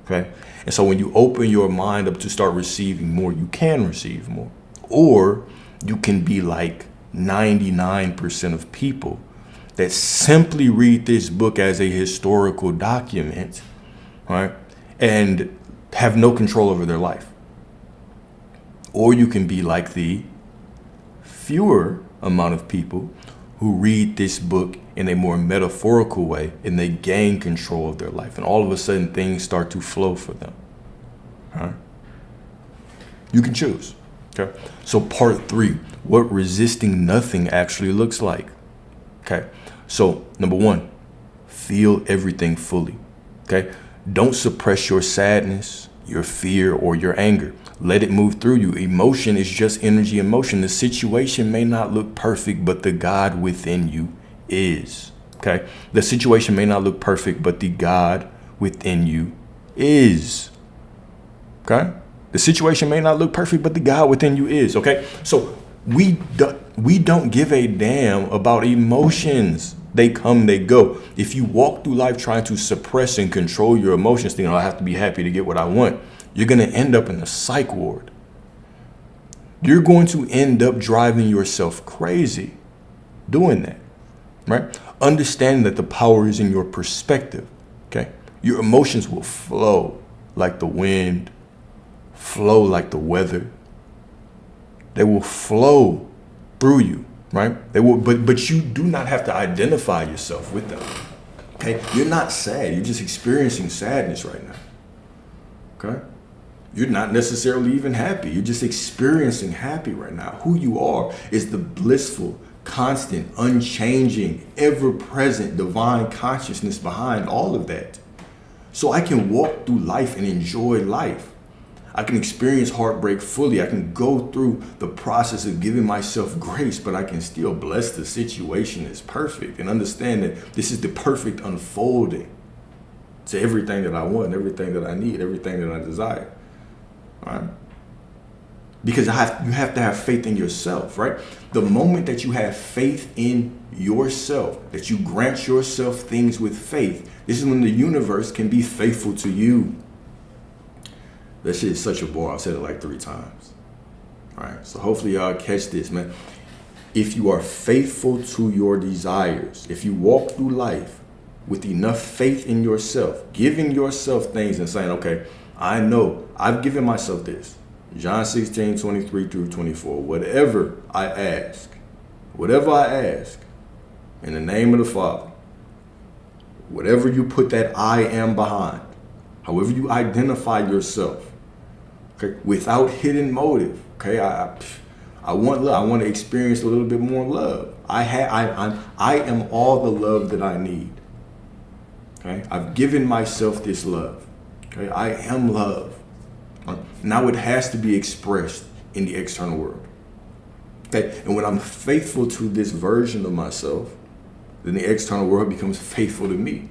Speaker 1: Okay? And so when you open your mind up to start receiving more, you can receive more. Or you can be like 99% of people that simply read this book as a historical document, right, and have no control over their life. Or you can be like the fewer amount of people who read this book in a more metaphorical way, and they gain control of their life, and all of a sudden things start to flow for them. Right? You can choose. Okay. So part 3, what resisting nothing actually looks like. Okay. So number 1, feel everything fully. Okay. Don't suppress your sadness, your fear, or your anger. Let it move through you. Emotion is just energy in motion. The situation may not look perfect, but the God within you is. Okay. The situation may not look perfect, but the God within you is. Okay. The situation may not look perfect, but the God within you is. Okay. So we don't give a damn about emotions. They come, they go. If you walk through life trying to suppress and control your emotions, thinking, I have to be happy to get what I want, you're going to end up in the psych ward. You're going to end up driving yourself crazy doing that, right? Understanding that the power is in your perspective, okay? Your emotions will flow like the wind, flow like the weather. They will flow through you, right? They will, but you do not have to identify yourself with them, okay? You're not sad. You're just experiencing sadness right now, okay? You're not necessarily even happy. You're just experiencing happy right now. Who you are is the blissful, constant, unchanging, ever-present divine consciousness behind all of that. So I can walk through life and enjoy life. I can experience heartbreak fully. I can go through the process of giving myself grace, but I can still bless the situation as perfect and understand that this is the perfect unfolding to everything that I want, everything that I need, everything that I desire. Right? Because you have to have faith in yourself, right? The moment that you have faith in yourself, that you grant yourself things with faith, this is when the universe can be faithful to you. That shit is such a bore. I've said it like 3 times. All right. So hopefully y'all catch this, man. If you are faithful to your desires, if you walk through life with enough faith in yourself, giving yourself things and saying, okay, I know I've given myself this. John 16, 23 through 24. Whatever I ask, in the name of the Father, whatever you put that I am behind, however you identify yourself, okay, without hidden motive, okay, I want love. I want to experience a little bit more love. I am all the love that I need. Okay, I've given myself this love. Okay, I am love. Now it has to be expressed in the external world. Okay, and when I'm faithful to this version of myself, then the external world becomes faithful to me.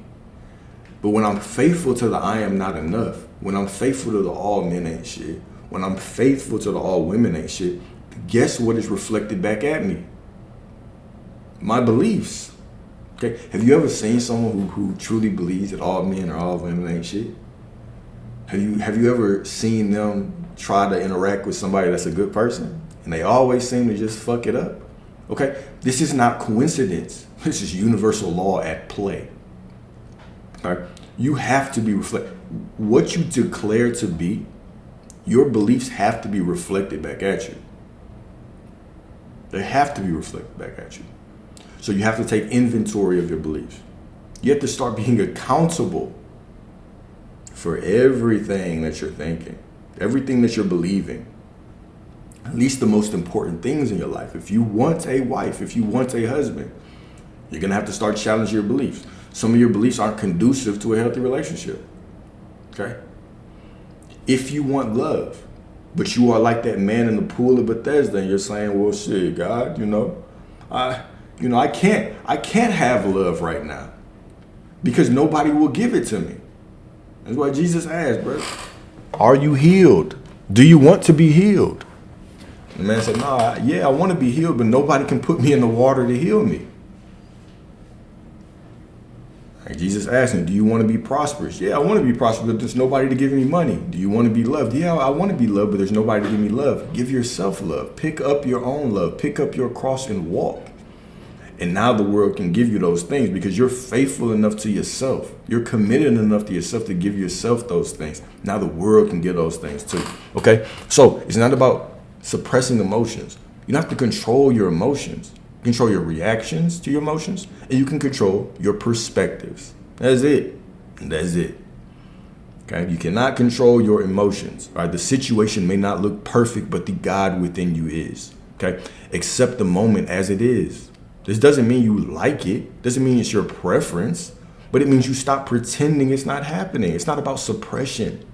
Speaker 1: But when I'm faithful to the I am not enough, when I'm faithful to the all men ain't shit, when I'm faithful to the all women ain't shit, guess what is reflected back at me? My beliefs. Okay, have you ever seen someone who truly believes that all men or all women ain't shit? Have you ever seen them try to interact with somebody that's a good person and they always seem to just fuck it up? Okay, this is not coincidence. This is universal law at play. All right, you have to be what you declare to be. Your beliefs have to be reflected back at you. They have to be reflected back at you. So you have to take inventory of your beliefs. You have to start being accountable for everything that you're thinking, everything that you're believing, at least the most important things in your life. If you want a wife, if you want a husband, you're going to have to start challenging your beliefs. Some of your beliefs aren't conducive to a healthy relationship. Okay? If you want love, but you are like that man in the pool of Bethesda and you're saying, well, shit, God, I can't have love right now because nobody will give it to me. That's why Jesus asked, bro, are you healed? Do you want to be healed? The man said, I want to be healed, but nobody can put me in the water to heal me. Like Jesus asked him, do you want to be prosperous? Yeah, I want to be prosperous, but there's nobody to give me money. Do you want to be loved? Yeah, I want to be loved, but there's nobody to give me love. Give yourself love. Pick up your own love. Pick up your cross and walk. And now the world can give you those things because you're faithful enough to yourself. You're committed enough to yourself to give yourself those things. Now the world can get those things too. Okay? So it's not about suppressing emotions. You don't have to control your emotions. You control your reactions to your emotions, and you can control your perspectives. That's it. That's it. Okay? You cannot control your emotions. Right? The situation may not look perfect, but the God within you is. Okay? Accept the moment as it is. This doesn't mean you like it. Doesn't mean it's your preference, but it means you stop pretending it's not happening. It's not about suppression.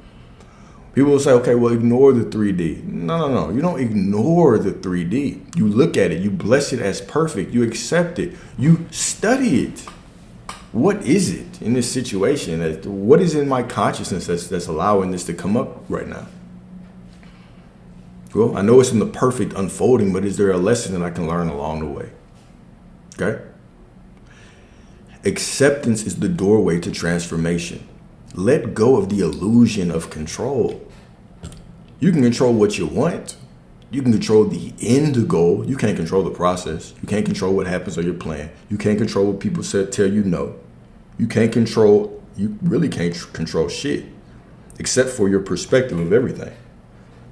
Speaker 1: People will say, okay, well, ignore the 3D. No. You don't ignore the 3D. You look at it. You bless it as perfect. You accept it. You study it. What is it in this situation? What is in my consciousness that's allowing this to come up right now? Well, I know it's in the perfect unfolding, but is there a lesson that I can learn along the way? Okay? Acceptance is the doorway to transformation. Let go of the illusion of control. You can control what you want. You can control the end goal. You can't control the process. You can't control what happens on your plan. You can't control what people tell you no. You really can't control shit except for your perspective of everything.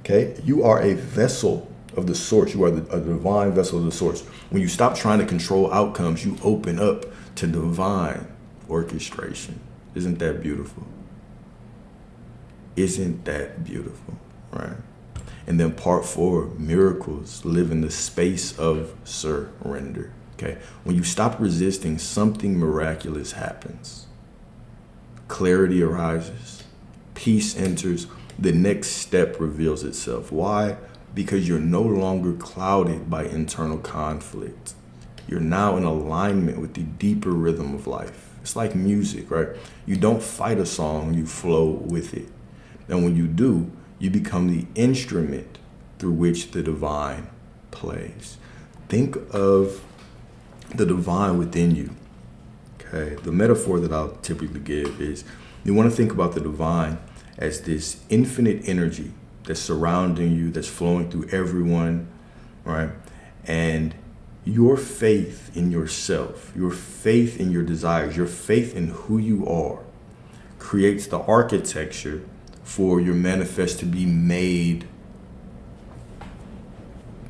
Speaker 1: Okay? You are a vessel of the source. You are a divine vessel of the source. When you stop trying to control outcomes, you open up to divine orchestration. Isn't that beautiful? Isn't that beautiful? Right? And then part 4, miracles live in the space of surrender. Okay? When you stop resisting, something miraculous happens. Clarity arises. Peace enters. The next step reveals itself. Why? Because you're no longer clouded by internal conflict. You're now in alignment with the deeper rhythm of life. It's like music, right? You don't fight a song, you flow with it. And when you do, you become the instrument through which the divine plays. Think of the divine within you. Okay? The metaphor that I'll typically give is you want to think about the divine as this infinite energy that's surrounding you, that's flowing through everyone, right? And your faith in yourself, your faith in your desires, your faith in who you are creates the architecture for your manifest to be made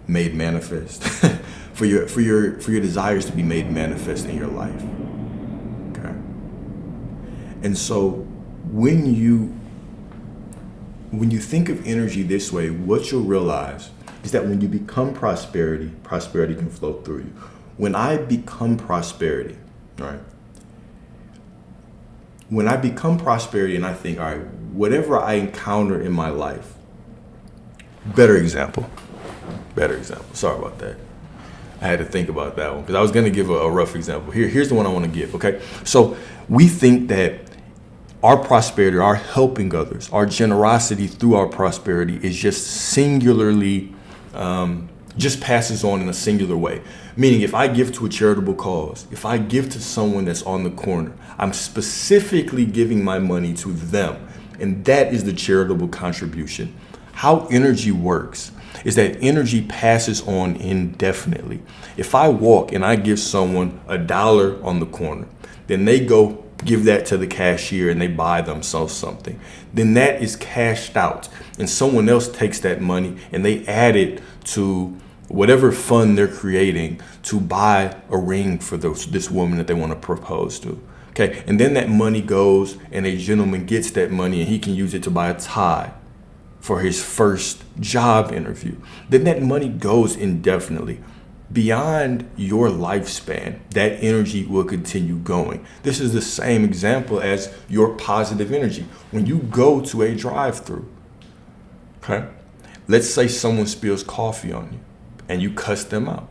Speaker 1: manifest, for your desires to be made manifest in your life. Okay. And so when you think of energy this way, what you'll realize is that when you become prosperity, prosperity can flow through you. When I become prosperity, right? When I become prosperity and I think, all right, whatever I encounter in my life, better example. Sorry about that. I had to think about that one because I was going to give a rough example. Here's the one I want to give, okay? So we think that our prosperity, our helping others, our generosity through our prosperity is just singularly, just passes on in a singular way. Meaning if I give to a charitable cause, if I give to someone that's on the corner, I'm specifically giving my money to them. And that is the charitable contribution. How energy works is that energy passes on indefinitely. If I walk and I give someone $1 on the corner, then they go give that to the cashier and they buy themselves something. Then that is cashed out and someone else takes that money and they add it to whatever fund they're creating to buy a ring for this woman that they want to propose to. Okay, and then that money goes and a gentleman gets that money and he can use it to buy a tie for his first job interview. Then that money goes indefinitely. Beyond your lifespan, that energy will continue going. This is the same example as your positive energy. When you go to a drive-through, okay, let's say someone spills coffee on you and you cuss them out.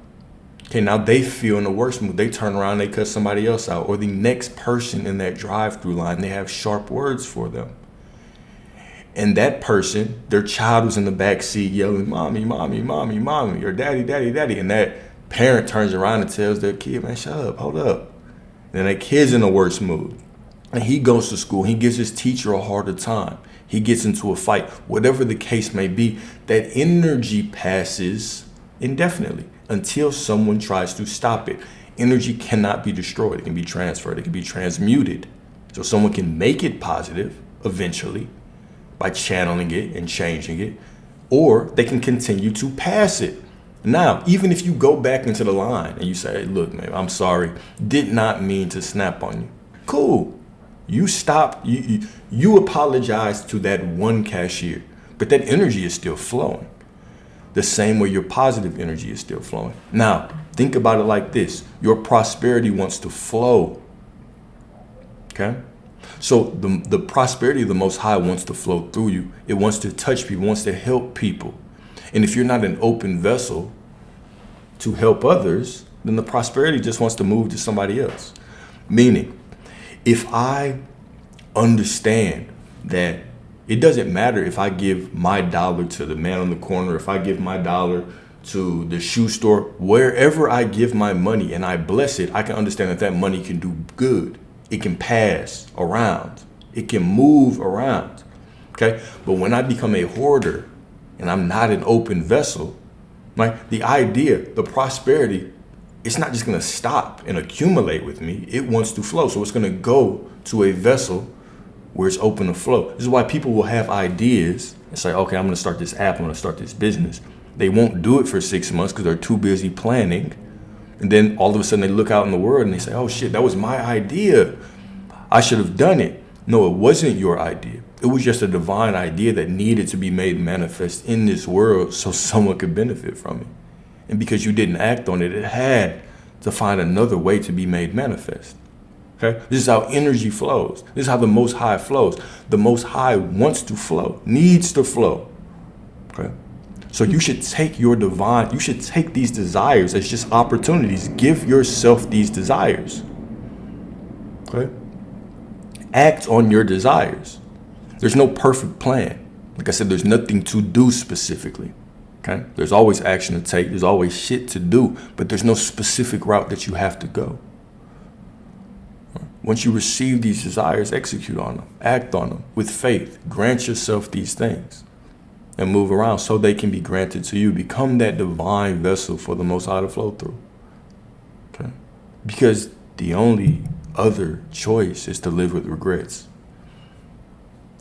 Speaker 1: Okay, now they feel in the worst mood. They turn around, they cuss somebody else out, or the next person in that drive-through line, they have sharp words for them. And that person, their child was in the back seat yelling, "Mommy, mommy, mommy, mommy," or "Daddy, daddy, daddy." And that parent turns around and tells their kid, "Man, shut up, hold up." And that kid's in the worst mood. And he goes to school, he gives his teacher a harder time. He gets into a fight, whatever the case may be, that energy passes indefinitely until someone tries to stop it. Energy cannot be destroyed. It can be transferred. It can be transmuted. So someone can make it positive eventually by channeling it and changing it, or they can continue to pass it. Now, even if you go back into the line and you say, look, man, I'm sorry, did not mean to snap on you. Cool. You stopped, you apologize to that one cashier, but that energy is still flowing. The same way your positive energy is still flowing. Now, think about it like this. Your prosperity wants to flow. Okay? So the prosperity of the Most High wants to flow through you. It wants to touch people, wants to help people. And if you're not an open vessel to help others, then the prosperity just wants to move to somebody else. Meaning, if I understand that it doesn't matter if I give my dollar to the man on the corner, if I give my dollar to the shoe store, wherever I give my money and I bless it, I can understand that that money can do good. It can pass around. It can move around. Okay? But when I become a hoarder and I'm not an open vessel, right? The idea, the prosperity, it's not just going to stop and accumulate with me. It wants to flow. So it's going to go to a vessel where it's open to flow. This is why people will have ideas and say, okay, I'm going to start this app. I'm going to start this business. They won't do it for 6 months because they're too busy planning. And then all of a sudden they look out in the world and they say, oh shit, that was my idea. I should have done it. No, it wasn't your idea. It was just a divine idea that needed to be made manifest in this world so someone could benefit from it. And because you didn't act on it, it had to find another way to be made manifest. Okay? This is how energy flows. This is how the Most High flows. The Most High wants to flow, needs to flow. Okay? So you should take you should take these desires as just opportunities. Give yourself these desires. Okay? Act on your desires. There's no perfect plan. Like I said, there's nothing to do specifically. Okay? There's always action to take. There's always shit to do, but there's no specific route that you have to go. Once you receive these desires, execute on them. Act on them with faith. Grant yourself these things and move around so they can be granted to you. Become that divine vessel for the Most High to flow through. Okay? Because the only other choice is to live with regrets.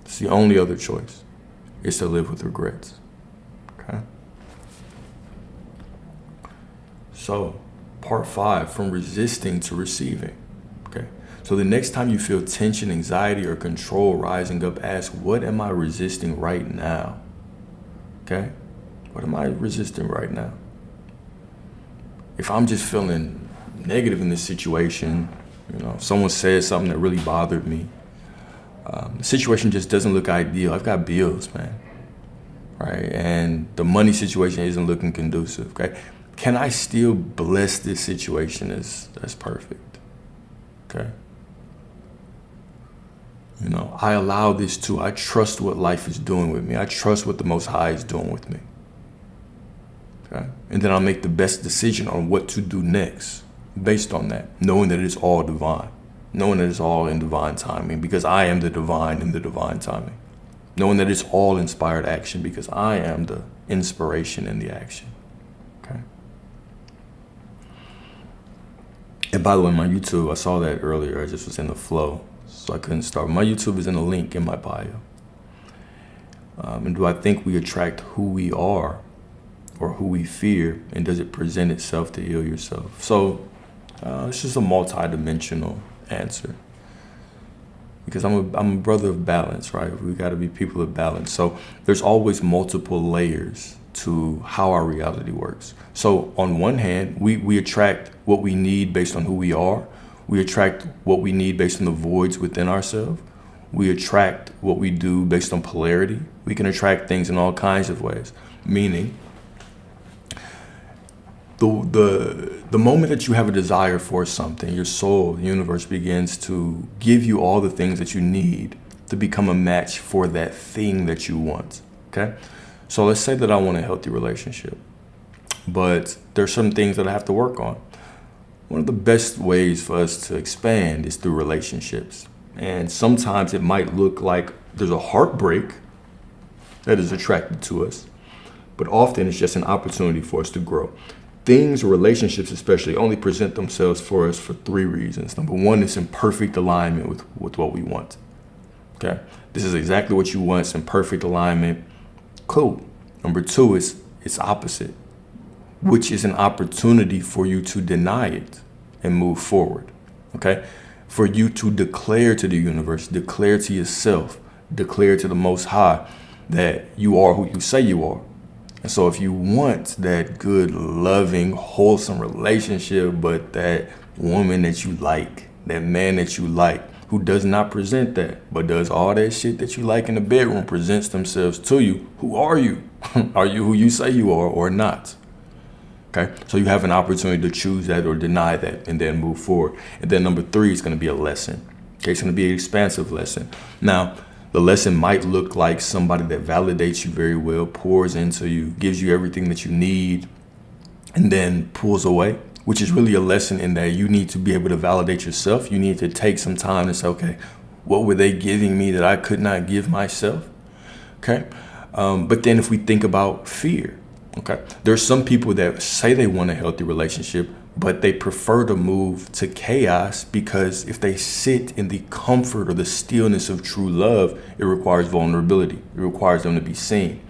Speaker 1: It's the only other choice is to live with regrets. Okay? So, part 5, from resisting to receiving. Okay? So the next time you feel tension, anxiety, or control rising up, ask, what am I resisting right now? Okay? What am I resisting right now? If I'm just feeling negative in this situation, someone said something that really bothered me, the situation just doesn't look ideal. I've got bills, man. Right? And the money situation isn't looking conducive. Okay? Can I still bless this situation as perfect? Okay? I allow this to. I trust what life is doing with me. I trust what the Most High is doing with me. Okay? And then I'll make the best decision on what to do next based on that, knowing that it's all divine, knowing that it's all in divine timing because I am the divine in the divine timing, knowing that it's all inspired action because I am the inspiration in the action. Okay? And by the way, my YouTube, I saw that earlier. I just was in the flow, so I couldn't start. My YouTube is in a link in my bio. And do I think we attract who we are or who we fear? And does it present itself to heal yourself? So it's just a multi-dimensional answer. Because I'm a brother of balance, right? We got to be people of balance. So there's always multiple layers to how our reality works. So on one hand, we attract what we need based on who we are. We attract what we need based on the voids within ourselves. We attract what we do based on polarity. We can attract things in all kinds of ways. Meaning, the moment that you have a desire for something, your soul, the universe begins to give you all the things that you need to become a match for that thing that you want. Okay? So let's say that I want a healthy relationship, but there's some things that I have to work on. One of the best ways for us to expand is through relationships. And sometimes it might look like there's a heartbreak that is attracted to us, but often it's just an opportunity for us to grow. things or relationships especially only present themselves for us for three reasons. Number one, it's in perfect alignment with what we want. Okay. This is exactly what you want. It's in perfect alignment. Cool. Number two is it's opposite, which is an opportunity for you to deny it and move forward. Okay. For you to declare to the universe, declare to yourself, declare to the Most High that you are who you say you are. And so if you want that good, loving, wholesome relationship, but that woman that you like, that man that you like, who does not present that, but does all that shit that you like in the bedroom, presents themselves to you, who are you? Are you who you say you are or not? Okay, so you have an opportunity to choose that or deny that and then move forward. And then number three is going to be a lesson. Okay, it's going to be an expansive lesson. Now, the lesson might look like somebody that validates you very well, pours into you, gives you everything that you need, and then pulls away, which is really a lesson in that you need to be able to validate yourself. You need to take some time to say, okay, what were they giving me that I could not give myself? Okay, but then if we think about fear, okay, there's some people that say they want a healthy relationship, but they prefer to move to chaos because if they sit in the comfort or the stillness of true love, it requires vulnerability. It requires them to be seen.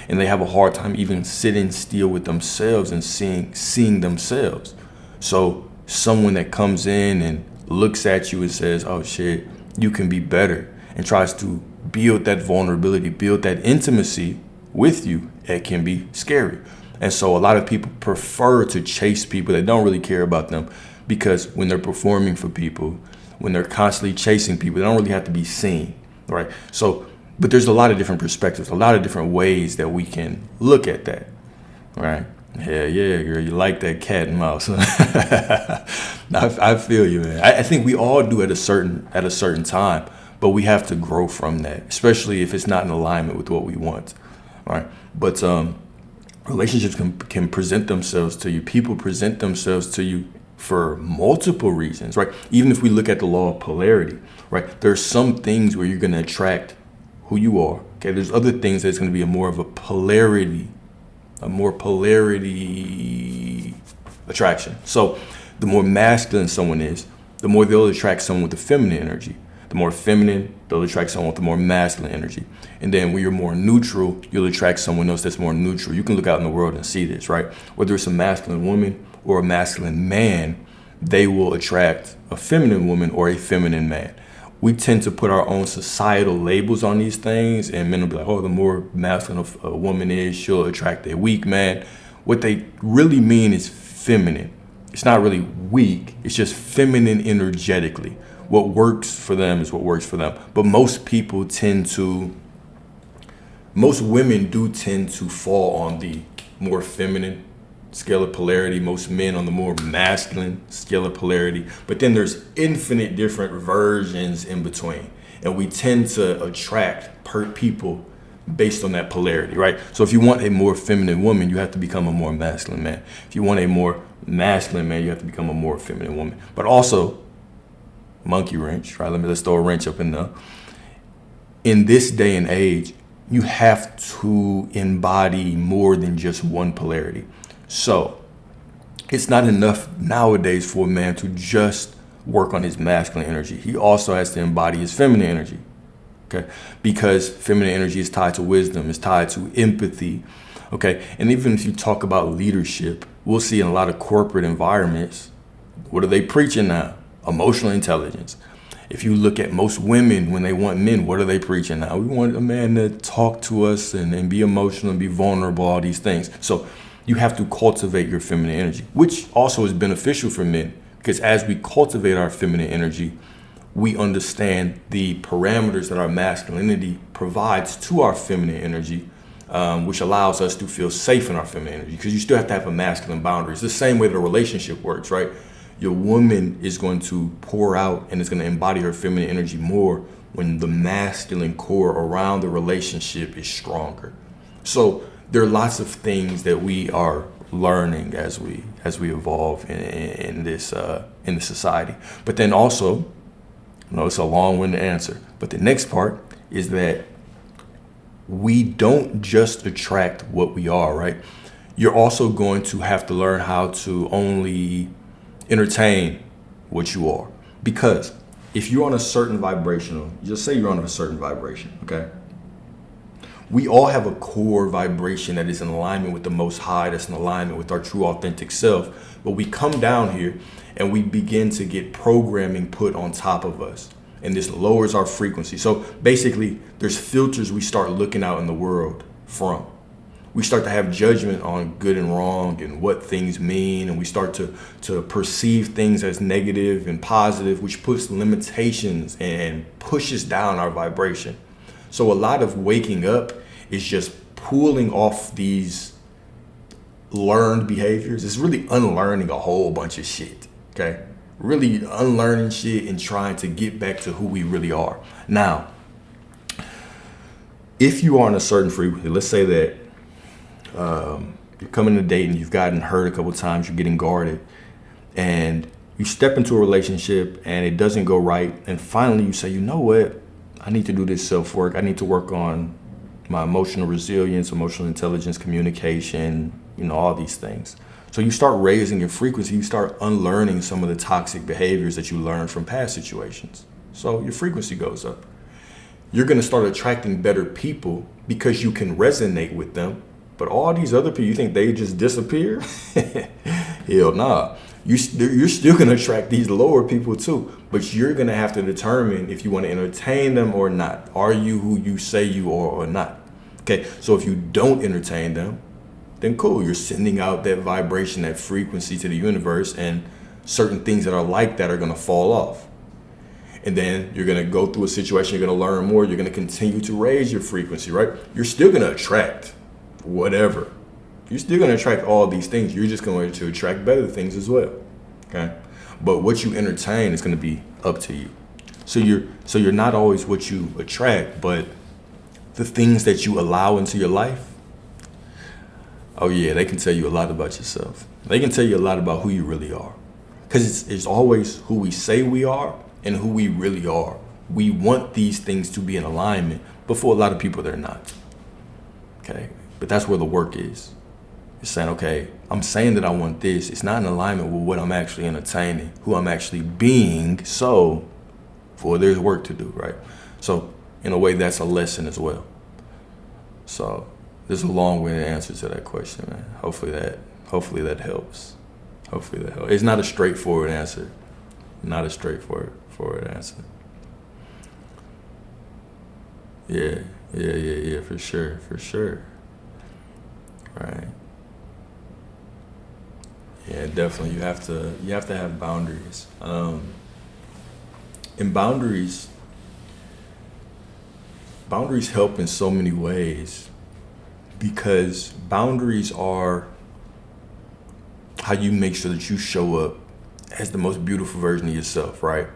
Speaker 1: And they have a hard time even sitting still with themselves and seeing themselves. So someone that comes in and looks at you and says, oh shit, you can be better, and tries to build that vulnerability, build that intimacy with you, it can be scary. And so a lot of people prefer to chase people that don't really care about them, because when they're performing for people, when they're constantly chasing people, they don't really have to be seen, right? So, but there's a lot of different perspectives, a lot of different ways that we can look at that, right? Hell yeah, girl, you like that cat and mouse. I feel you, man. I think we all do at a certain time, but we have to grow from that, especially if it's not in alignment with what we want, right? But relationships can present themselves to you. People present themselves to you for multiple reasons, right? Even if we look at the law of polarity, right? There's some things where you're going to attract who you are. Okay, there's other things that's going to be a more polarity attraction. So the more masculine someone is, the more they'll attract someone with the feminine energy. The more feminine, they'll attract someone with the more masculine energy. And then when you're more neutral, you'll attract someone else that's more neutral. You can look out in the world and see this, right? Whether it's a masculine woman or a masculine man, they will attract a feminine woman or a feminine man. We tend to put our own societal labels on these things, and men will be like, oh, the more masculine a woman is, she'll attract a weak man. What they really mean is feminine. It's not really weak, it's just feminine energetically. What works for them is what works for them. But most women do tend to fall on the more feminine scale of polarity. Most men on the more masculine scale of polarity. But then there's infinite different versions in between. And we tend to attract people based on that polarity, right? So if you want a more feminine woman, you have to become a more masculine man. If you want a more masculine man, you have to become a more feminine woman. But also, monkey wrench, right? Let's throw a wrench up in there. In this day and age, you have to embody more than just one polarity. So it's not enough nowadays for a man to just work on his masculine energy. He also has to embody his feminine energy, okay? Because feminine energy is tied to wisdom, is tied to empathy, okay? And even if you talk about leadership, we'll see in a lot of corporate environments, what are they preaching now? Emotional intelligence. If you look at most women, when they want men, what are they preaching now? We want a man to talk to us and be emotional and be vulnerable, all these things. So you have to cultivate your feminine energy, which also is beneficial for men, because as we cultivate our feminine energy, we understand the parameters that our masculinity provides to our feminine energy, which allows us to feel safe in our feminine energy, because you still have to have a masculine boundary. It's the same way that a relationship works, right? Your woman is going to pour out and is going to embody her feminine energy more when the masculine core around the relationship is stronger. So there are lots of things that we are learning as we evolve in this society. But then also, it's a long-winded answer, but the next part is that we don't just attract what we are, right? You're also going to have to learn how to only entertain what you are. Because if you're on a certain vibrational, just say you're on a certain vibration, okay? We all have a core vibration that is in alignment with the Most High, that's in alignment with our true authentic self. But we come down here and we begin to get programming put on top of us. And this lowers our frequency. So basically, there's filters we start looking out in the world from. We start to have judgment on good and wrong and what things mean. And we start to perceive things as negative and positive, which puts limitations and pushes down our vibration. So a lot of waking up is just pulling off these learned behaviors. It's really unlearning a whole bunch of shit, okay? Really unlearning shit and trying to get back to who we really are. Now, if you are on a certain frequency, let's say that you're coming to date and you've gotten hurt a couple of times, you're getting guarded, and you step into a relationship and it doesn't go right, and finally you say, you know what? I need to do this self-work. I need to work on my emotional resilience, emotional intelligence, communication, all these things. So you start raising your frequency, you start unlearning some of the toxic behaviors that you learned from past situations. So your frequency goes up. You're going to start attracting better people because you can resonate with them. But all these other people, you think they just disappear? Hell nah. You're still going to attract these lower people too. But you're going to have to determine if you want to entertain them or not. Are you who you say you are or not? Okay, so if you don't entertain them, then cool. You're sending out that vibration, that frequency to the universe, and certain things that are like that are going to fall off. And then you're going to go through a situation, you're going to learn more, you're going to continue to raise your frequency, right? You're still going to attract whatever. You're still going to attract all these things. You're just going to attract better things as well, okay? But what you entertain is going to be up to you. So you're not always what you attract, but the things that you allow into your life, oh yeah, they can tell you a lot about yourself. They can tell you a lot about who you really are. Because it's always who we say we are and who we really are. We want these things to be in alignment, but for a lot of people, they're not. Okay? But that's where the work is. It's saying, okay, I'm saying that I want this. It's not in alignment with what I'm actually entertaining, who I'm actually being. So, there's work to do, right? So, in a way, that's a lesson as well. So, there's a long-winded answer to that question, man. Hopefully that helps. Hopefully that helps. It's not a straightforward answer. Not a straightforward answer. Yeah, for sure. Right. Yeah, definitely. You have to have boundaries. And boundaries help in so many ways, because boundaries are how you make sure that you show up as the most beautiful version of yourself, right?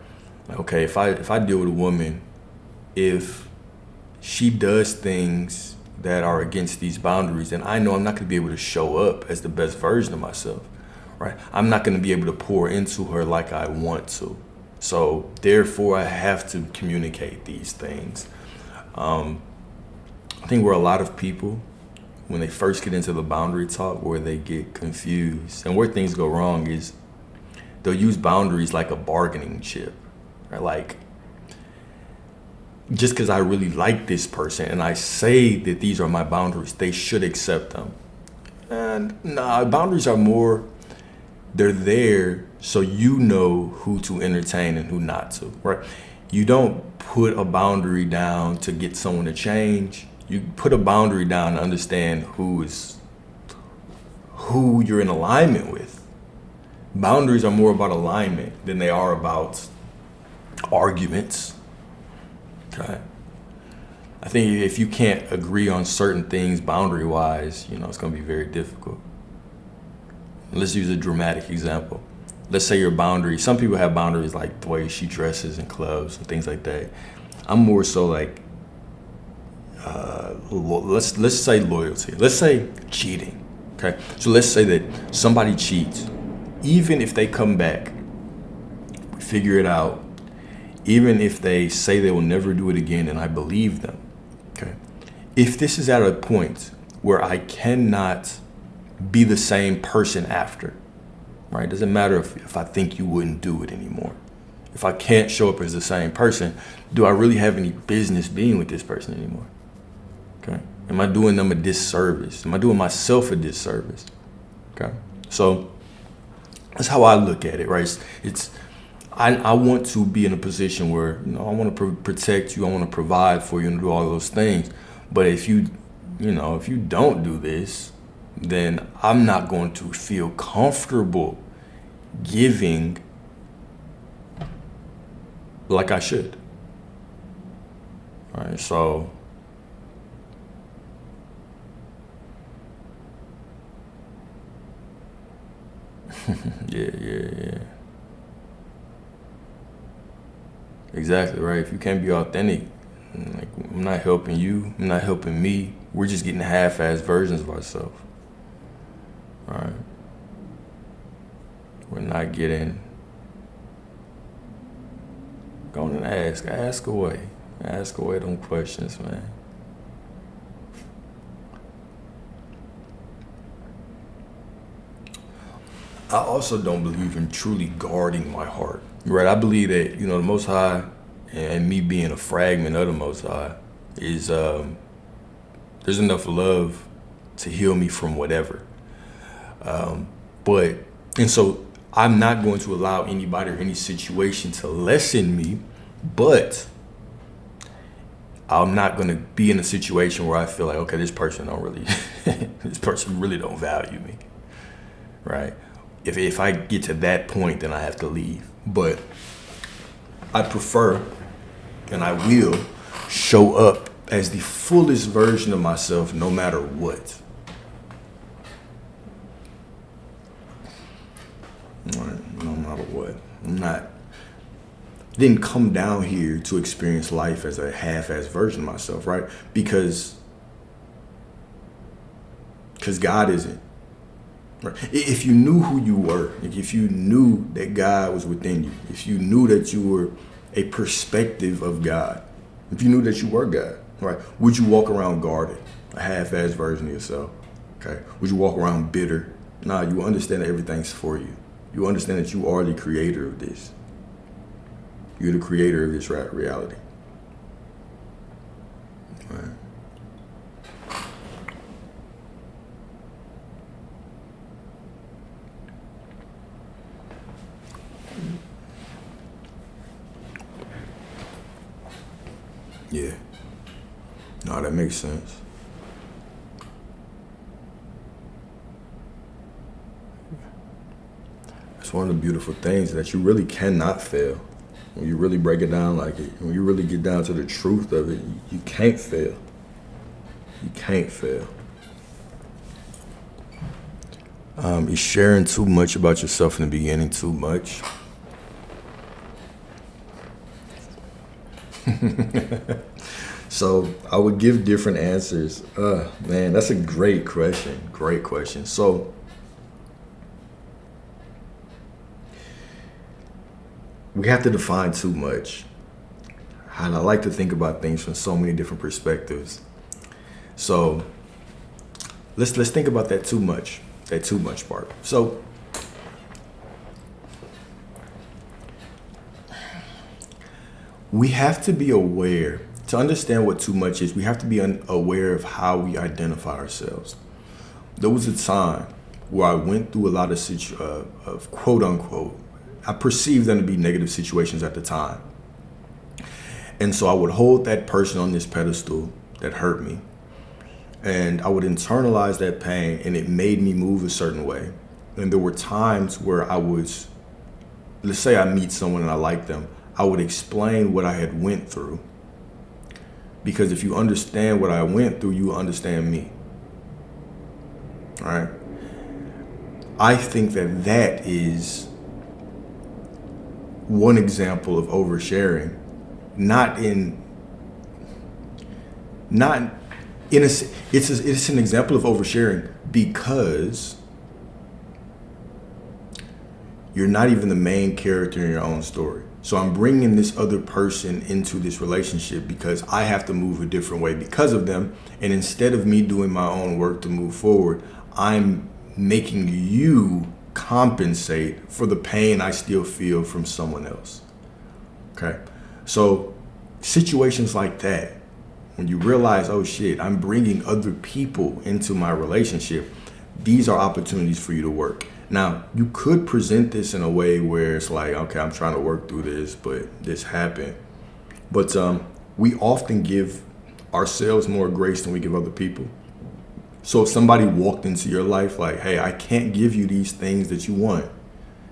Speaker 1: Okay, if I deal with a woman, if she does things that are against these boundaries, then I know I'm not going to be able to show up as the best version of myself, right? I'm not going to be able to pour into her like I want to. So therefore, I have to communicate these things. I think where a lot of people, when they first get into the boundary talk, where they get confused and where things go wrong is they'll use boundaries like a bargaining chip, right? Like, just because I really like this person and I say that these are my boundaries, they should accept them. And nah, boundaries are more, they're there so you know who to entertain and who not to, right? You don't put a boundary down to get someone to change. You put a boundary down to understand who you're in alignment with. Boundaries are more about alignment than they are about arguments. Okay. I think if you can't agree on certain things boundary-wise, it's going to be very difficult. Let's use a dramatic example. Let's say your boundary, some people have boundaries like the way she dresses in clubs and things like that. I'm more so like, let's say loyalty. Let's say cheating. Okay. So let's say that somebody cheats. Even if they come back, we figure it out, even if they say they will never do it again, and I believe them, okay? If this is at a point where I cannot be the same person after, right? It doesn't matter if I think you wouldn't do it anymore. If I can't show up as the same person, do I really have any business being with this person anymore? Okay. Am I doing them a disservice? Am I doing myself a disservice? Okay. So that's how I look at it, right? I want to be in a position where, I want to protect you. I want to provide for you and do all those things. But if you don't do this, then I'm not going to feel comfortable giving like I should. All right. So yeah. Exactly, right. If you can't be authentic, like, I'm not helping you, I'm not helping me. We're just getting half-assed versions of ourselves. All right. We're not getting. Go on and ask away. Ask away them questions, man. I also don't believe in truly guarding my heart. Right? I believe that, the Most High and me being a fragment of the Most High is there's enough love to heal me from whatever. And so I'm not going to allow anybody or any situation to lessen me, but I'm not going to be in a situation where I feel like, okay, this person really don't value me, right? If I get to that point, then I have to leave. But I prefer, and I will, show up as the fullest version of myself no matter what. No matter what. Didn't come down here to experience life as a half-assed version of myself, right? Because God isn't. Right. If you knew who you were, if you knew that God was within you, if you knew that you were a perspective of God, if you knew that you were God, right, would you walk around guarded, a half-assed version of yourself? Okay. Would you walk around bitter? Nah, you understand that everything's for you. You understand that you are the creator of this. You're the creator of this reality. Right. Yeah. No, that makes sense. It's one of the beautiful things that you really cannot fail. When you really break it down like it, when you really get down to the truth of it, you can't fail. You can't fail. Is sharing too much about yourself in the beginning too much? So I would give different answers. Man, that's a great question. Great question. So we have to define too much. And I like to think about things from so many different perspectives. So let's think about that too much part. So we have to be aware. To understand what too much is, we have to be aware of how we identify ourselves. There was a time where I went through a lot of quote unquote, I perceived them to be negative situations at the time. And so I would hold that person on this pedestal that hurt me, and I would internalize that pain, and it made me move a certain way. And there were times where let's say I meet someone and I like them, I would explain what I had went through. Because if you understand what I went through, you understand me. All right. I think that is one example of oversharing. It's an example of oversharing because you're not even the main character in your own story. So I'm bringing this other person into this relationship because I have to move a different way because of them. And instead of me doing my own work to move forward, I'm making you compensate for the pain I still feel from someone else. Okay? So situations like that, when you realize, oh shit, I'm bringing other people into my relationship, these are opportunities for you to work. Now, you could present this in a way where it's like, okay, I'm trying to work through this, but this happened. But we often give ourselves more grace than we give other people. So if somebody walked into your life like, hey, I can't give you these things that you want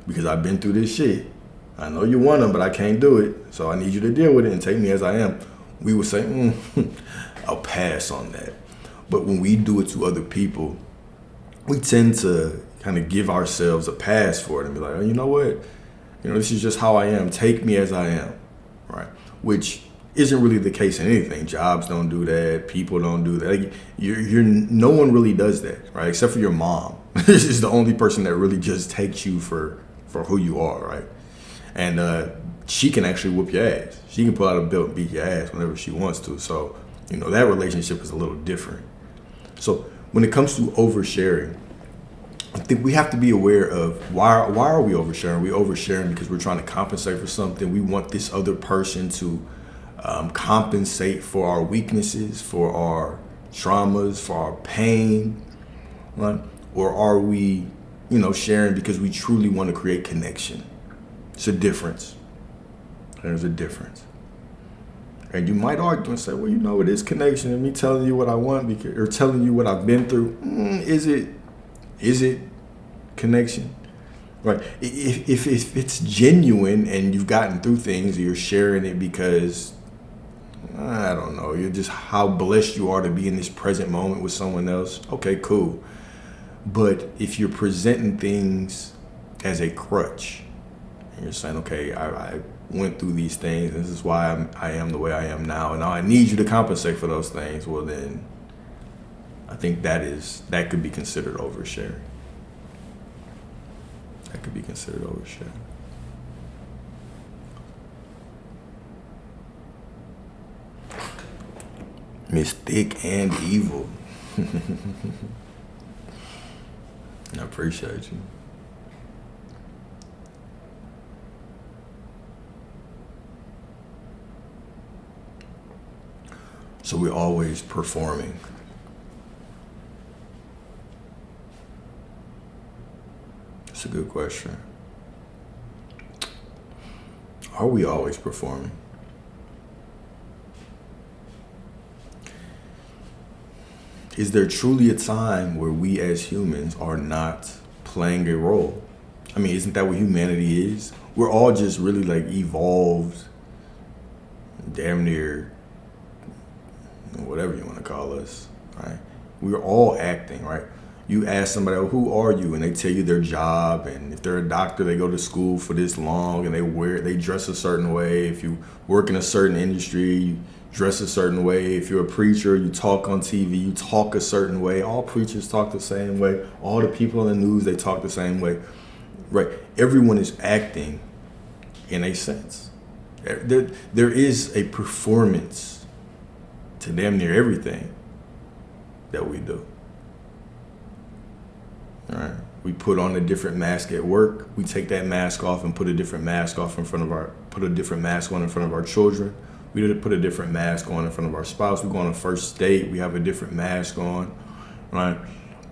Speaker 1: because I've been through this shit. I know you want them, but I can't do it. So I need you to deal with it and take me as I am. We would say, I'll pass on that. But when we do it to other people, we tend to kind of give ourselves a pass for it and be like, oh, you know what? This is just how I am. Take me as I am, right? Which isn't really the case in anything. Jobs don't do that. People don't do that. Like, no one really does that, right? Except for your mom. This is the only person that really just takes you for who you are, right? And she can actually whoop your ass. She can pull out a belt and beat your ass whenever she wants to. So, that relationship is a little different. So when it comes to oversharing, I think we have to be aware of why are we oversharing? We're oversharing because we're trying to compensate for something. We want this other person to compensate for our weaknesses, for our traumas, for our pain, right? Or are we, sharing because we truly want to create connection? It's a difference. There's a difference. And you might argue and say, well, it is connection, and me telling you what I want or telling you what I've been through. Is it connection? Right. If it's genuine and you've gotten through things, you're sharing it because, I don't know, you're just how blessed you are to be in this present moment with someone else. Okay, cool. But if you're presenting things as a crutch, and you're saying, okay, I went through these things, and this is why I am the way I am now, and now I need you to compensate for those things, well then, I think that could be considered oversharing. That could be considered oversharing. Mystic and evil. I appreciate you. So we're always performing. That's a good question. Are we always performing? Is there truly a time where we as humans are not playing a role? I mean, isn't that what humanity is? We're all just really like evolved, damn near, whatever you want to call us, right? We're all acting, right? You ask somebody, oh, who are you? And they tell you their job. And if they're a doctor, they go to school for this long and they dress a certain way. If you work in a certain industry, you dress a certain way. If you're a preacher, you talk on TV, you talk a certain way. All preachers talk the same way. All the people on the news, they talk the same way, right? Everyone is acting in a sense. There is a performance to damn near everything that we do. All right. We put on a different mask at work. We take that mask off and put a different mask off put a different mask on in front of our children. We put a different mask on in front of our spouse. We go on a first date. We have a different mask on, right?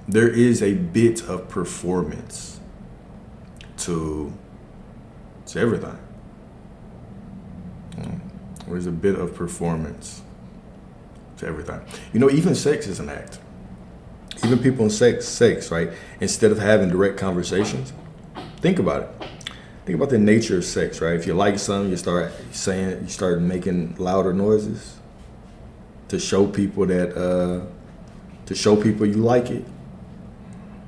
Speaker 1: There is a bit of performance to everything. There's a bit of performance to everything. Even sex is an act. Even people in sex, right? Instead of having direct conversations, think about it. Think about the nature of sex, right? If you like something, you start making louder noises to show people you like it,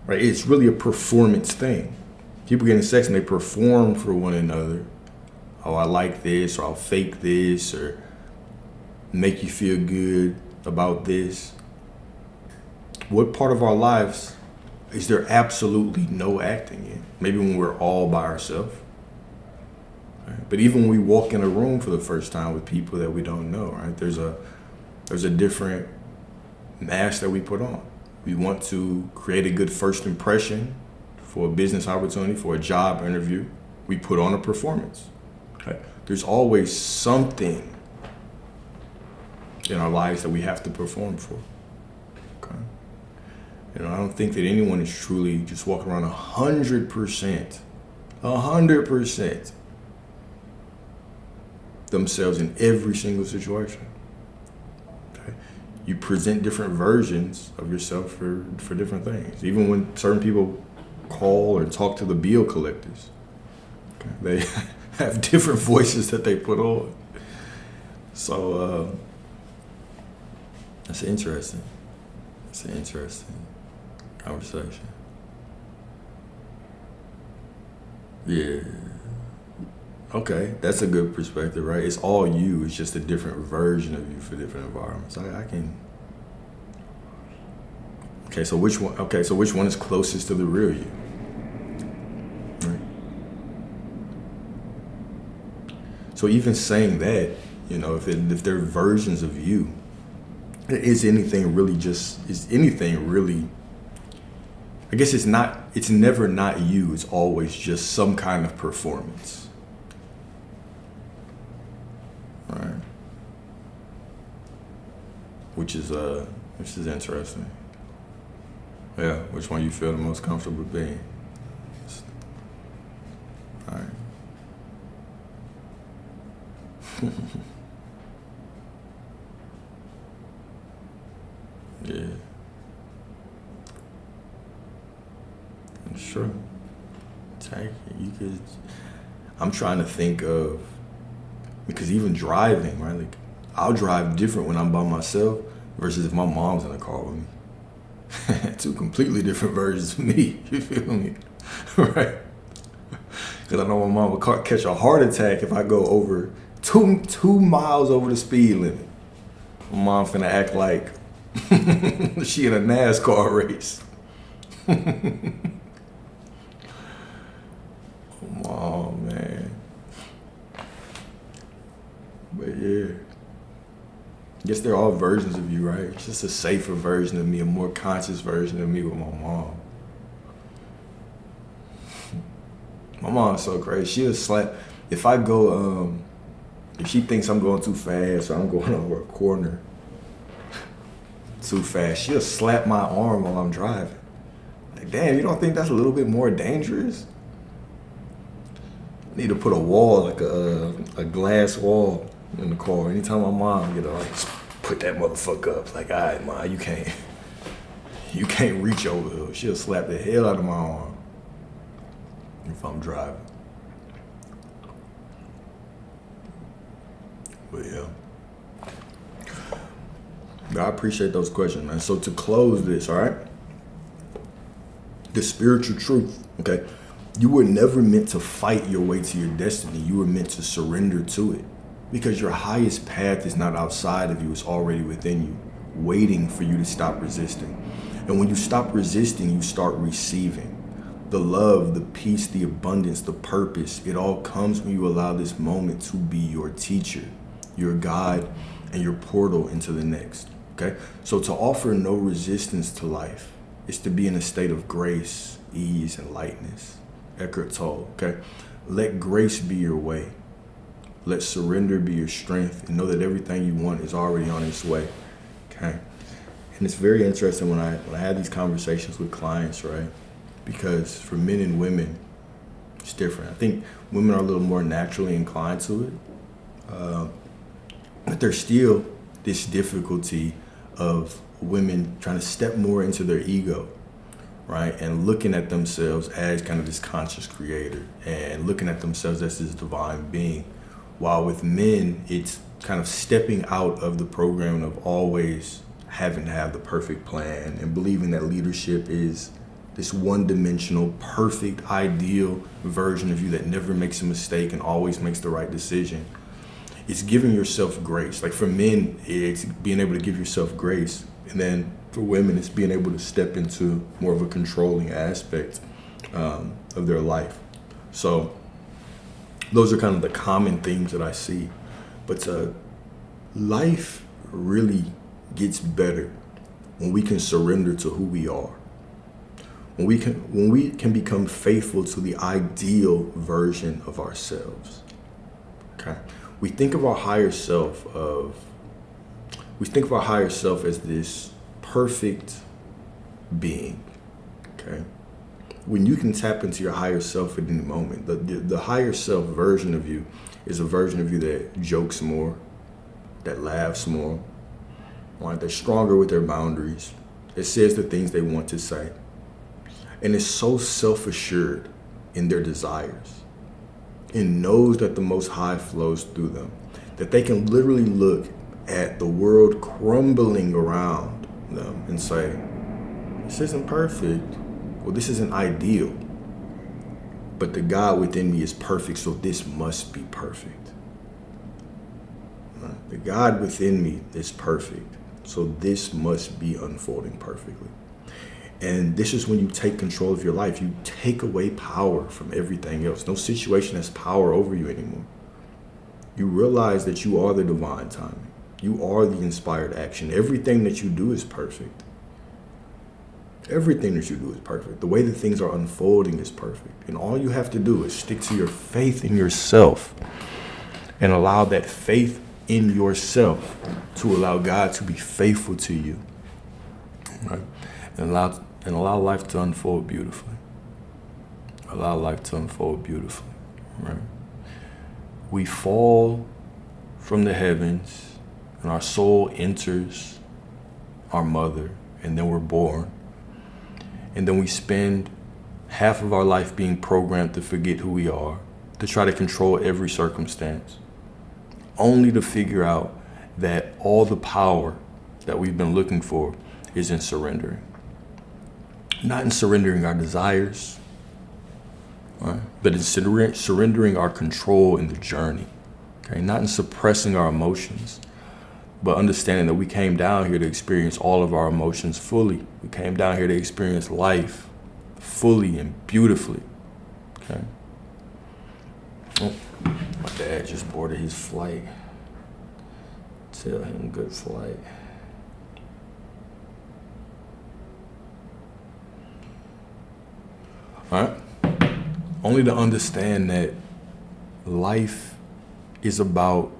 Speaker 1: right? It's really a performance thing. People get in sex and they perform for one another. Oh, I like this, or I'll fake this, or make you feel good about this. What part of our lives is there absolutely no acting in? Maybe when we're all by ourselves. Right? But even when we walk in a room for the first time with people that we don't know, right? There's a different mask that we put on, We want to create a good first impression for a business opportunity, for a job interview. We put on a performance. Okay? There's always something in our lives that we have to perform for. Okay? I don't think that anyone is truly just walking around 100% themselves in every single situation. Okay? You present different versions of yourself for different things. Even when certain people call or talk to the bill collectors, okay, they have different voices that they put on. So that's interesting. It's an interesting conversation. Yeah. Okay, that's a good perspective, right? It's all you. It's just a different version of you for different environments. I can. Okay, so which one? Okay, so which one is closest to the real you? Right. So even saying that, if they're versions of you, is anything really? I guess it's not. It's never not you. It's always just some kind of performance. Right. Which is interesting. Yeah, which one you feel the most comfortable being? All right. Yeah. It's true. You could. I'm trying to think of. Because even driving, right? Like, I'll drive different when I'm by myself versus if my mom's in the car with me. Two completely different versions of me. You feel me? Right? Because I know my mom would catch a heart attack if I go over two miles over the speed limit. My mom finna act like she in a NASCAR race. Oh, man. But yeah, I guess they're all versions of you, right? It's just a safer version of me, a more conscious version of me with my mom. My mom's so crazy. She'll slap, if she thinks I'm going too fast or I'm going over a corner too fast, she'll slap my arm while I'm driving. Like, damn, you don't think that's a little bit more dangerous? I need to put a wall, like a glass wall in the car. Anytime my mom put that motherfucker up, like, all right, ma, you can't reach over her. She'll slap the hell out of my arm if I'm driving. But yeah, I appreciate those questions, man. So to close this, all right, the spiritual truth, okay, you were never meant to fight your way to your destiny. You were meant to surrender to it. Because your highest path is not outside of you, it's already within you, waiting for you to stop resisting. And when you stop resisting, you start receiving. The love, the peace, the abundance, the purpose, it all comes when you allow this moment to be your teacher, your guide, and your portal into the next. Okay? So to offer no resistance to life is to be in a state of grace, ease, and lightness. Eckhart Tolle, okay? Let grace be your way. Let surrender be your strength, and know that everything you want is already on its way, okay? And it's very interesting when I have these conversations with clients, right? Because for men and women, it's different. I think women are a little more naturally inclined to it, but there's still this difficulty of women trying to step more into their ego, right? And looking at themselves as kind of this conscious creator and looking at themselves as this divine being. While with men, it's kind of stepping out of the program of always having to have the perfect plan and believing that leadership is this one-dimensional, perfect, ideal version of you that never makes a mistake and always makes the right decision. It's giving yourself grace. Like for men, it's being able to give yourself grace. And then for women, it's being able to step into more of a controlling aspect of their life. So those are kind of the common themes that I see. But life really gets better when we can surrender to who we are. When we can become faithful to the ideal version of ourselves. Okay? We think of our higher self as this perfect being. Okay? When you can tap into your higher self at any moment, the higher self version of you is a version of you that jokes more, that laughs more, right? They're stronger with their boundaries. It says the things they want to say. And is so self-assured in their desires and knows that the Most High flows through them, that they can literally look at the world crumbling around them and say, this isn't perfect, or this isn't ideal, but the God within me is perfect, so this must be perfect. Right? The God within me is perfect, so this must be unfolding perfectly. And this is when you take control of your life. You take away power from everything else. No situation has power over you anymore. You realize that you are the divine timing. You are the inspired action. Everything that you do is perfect. Everything that you do is perfect. The way that things are unfolding is perfect. And all you have to do is stick to your faith in yourself and allow that faith in yourself to allow God to be faithful to you. Right? And allow life to unfold beautifully. Allow life to unfold beautifully, right? We fall from the heavens, and our soul enters our mother, and then we're born. And then we spend half of our life being programmed to forget who we are, to try to control every circumstance, only to figure out that all the power that we've been looking for is in surrendering. Not in surrendering our desires, right? But in surrendering our control in the journey. Okay? Not in suppressing our emotions, but understanding that we came down here to experience all of our emotions fully. We came down here to experience life fully and beautifully. Okay? Oh, my dad just boarded his flight. Tell him good flight. All right? Only to understand that life is about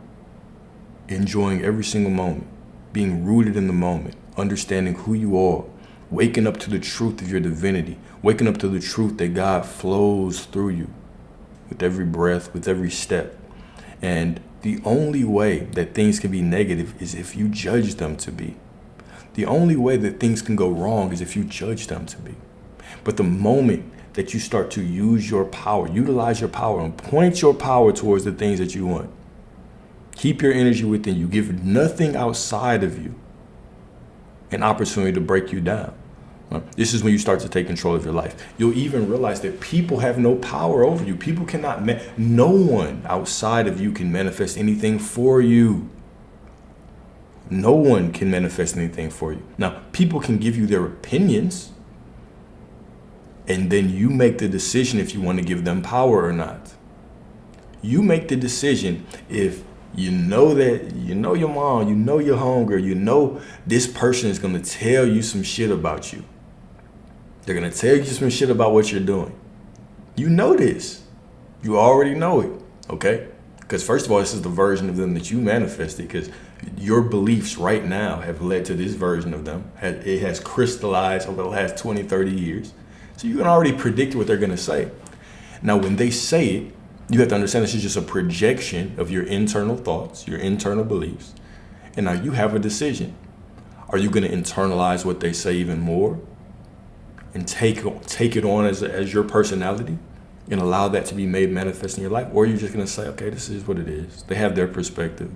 Speaker 1: enjoying every single moment, being rooted in the moment, understanding who you are, waking up to the truth of your divinity, waking up to the truth that God flows through you with every breath, with every step. And the only way that things can be negative is if you judge them to be. The only way that things can go wrong is if you judge them to be. But the moment that you start to use your power, utilize your power, and point your power towards the things that you want, keep your energy within you, give nothing outside of you an opportunity to break you down. This is when you start to take control of your life. You'll even realize that people have no power over you. People cannot, no one outside of you can manifest anything for you. No one can manifest anything for you. Now, people can give you their opinions, and then you make the decision if you want to give them power or not. You make the decision if you know that, you know your mom, you know your homegirl, you know this person is going to tell you some shit about you. They're going to tell you some shit about what you're doing. You know this. You already know it, okay? Because first of all, this is the version of them that you manifested, because your beliefs right now have led to this version of them. It has crystallized over the last 20, 30 years. So you can already predict what they're going to say. Now, when they say it, you have to understand this is just a projection of your internal thoughts, your internal beliefs. And now you have a decision. Are you going to internalize what they say even more and take it on as your personality and allow that to be made manifest in your life? Or are you just going to say, okay, this is what it is. They have their perspective.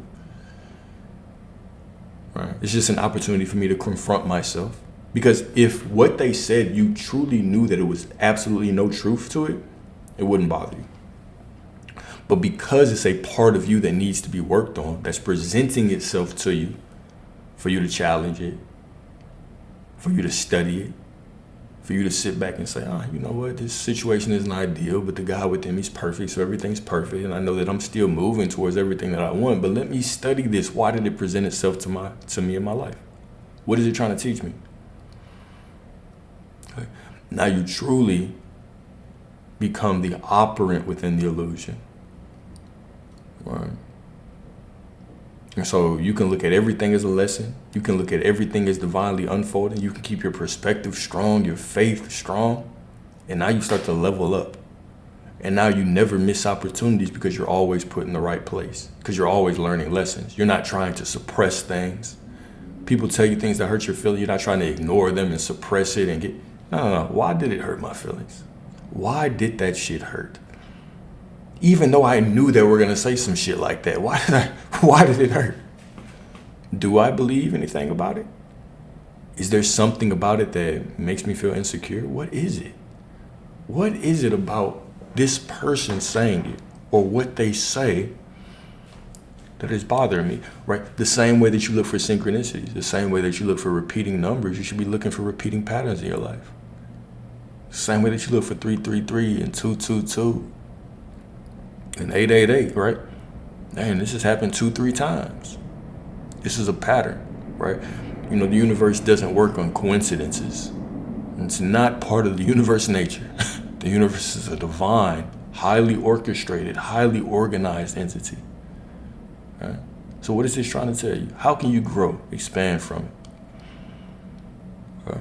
Speaker 1: Right? It's just an opportunity for me to confront myself. Because if what they said, you truly knew that it was absolutely no truth to it, it wouldn't bother you. But because it's a part of you that needs to be worked on, that's presenting itself to you, for you to challenge it, for you to study it, for you to sit back and say, you know what, this situation isn't ideal, but the God within me is perfect, so everything's perfect, and I know that I'm still moving towards everything that I want, but let me study this. Why did it present itself to me in my life? What is it trying to teach me? Okay. Now you truly become the operant within the illusion. Right? And so you can look at everything as a lesson. You can look at everything as divinely unfolding. You can keep your perspective strong, your faith strong. And now you start to level up. And now you never miss opportunities because you're always put in the right place. Because you're always learning lessons. You're not trying to suppress things. People tell you things that hurt your feelings. You're not trying to ignore them and suppress it and get... No. Why did it hurt my feelings? Why did that shit hurt? Even though I knew they were going to say some shit like that, why did it hurt? Do I believe anything about it? Is there something about it that makes me feel insecure? What is it? What is it about this person saying it or what they say that is bothering me, right? The same way that you look for synchronicities, the same way that you look for repeating numbers, you should be looking for repeating patterns in your life. The same way that you look for 333 and 222 and 888, right? Man, this has happened 2-3 times. This is a pattern, right? You know, the universe doesn't work on coincidences. It's not part of the universe nature. The universe is a divine, highly orchestrated, highly organized entity. Right? So what is this trying to tell you? How can you grow, expand from it? Okay.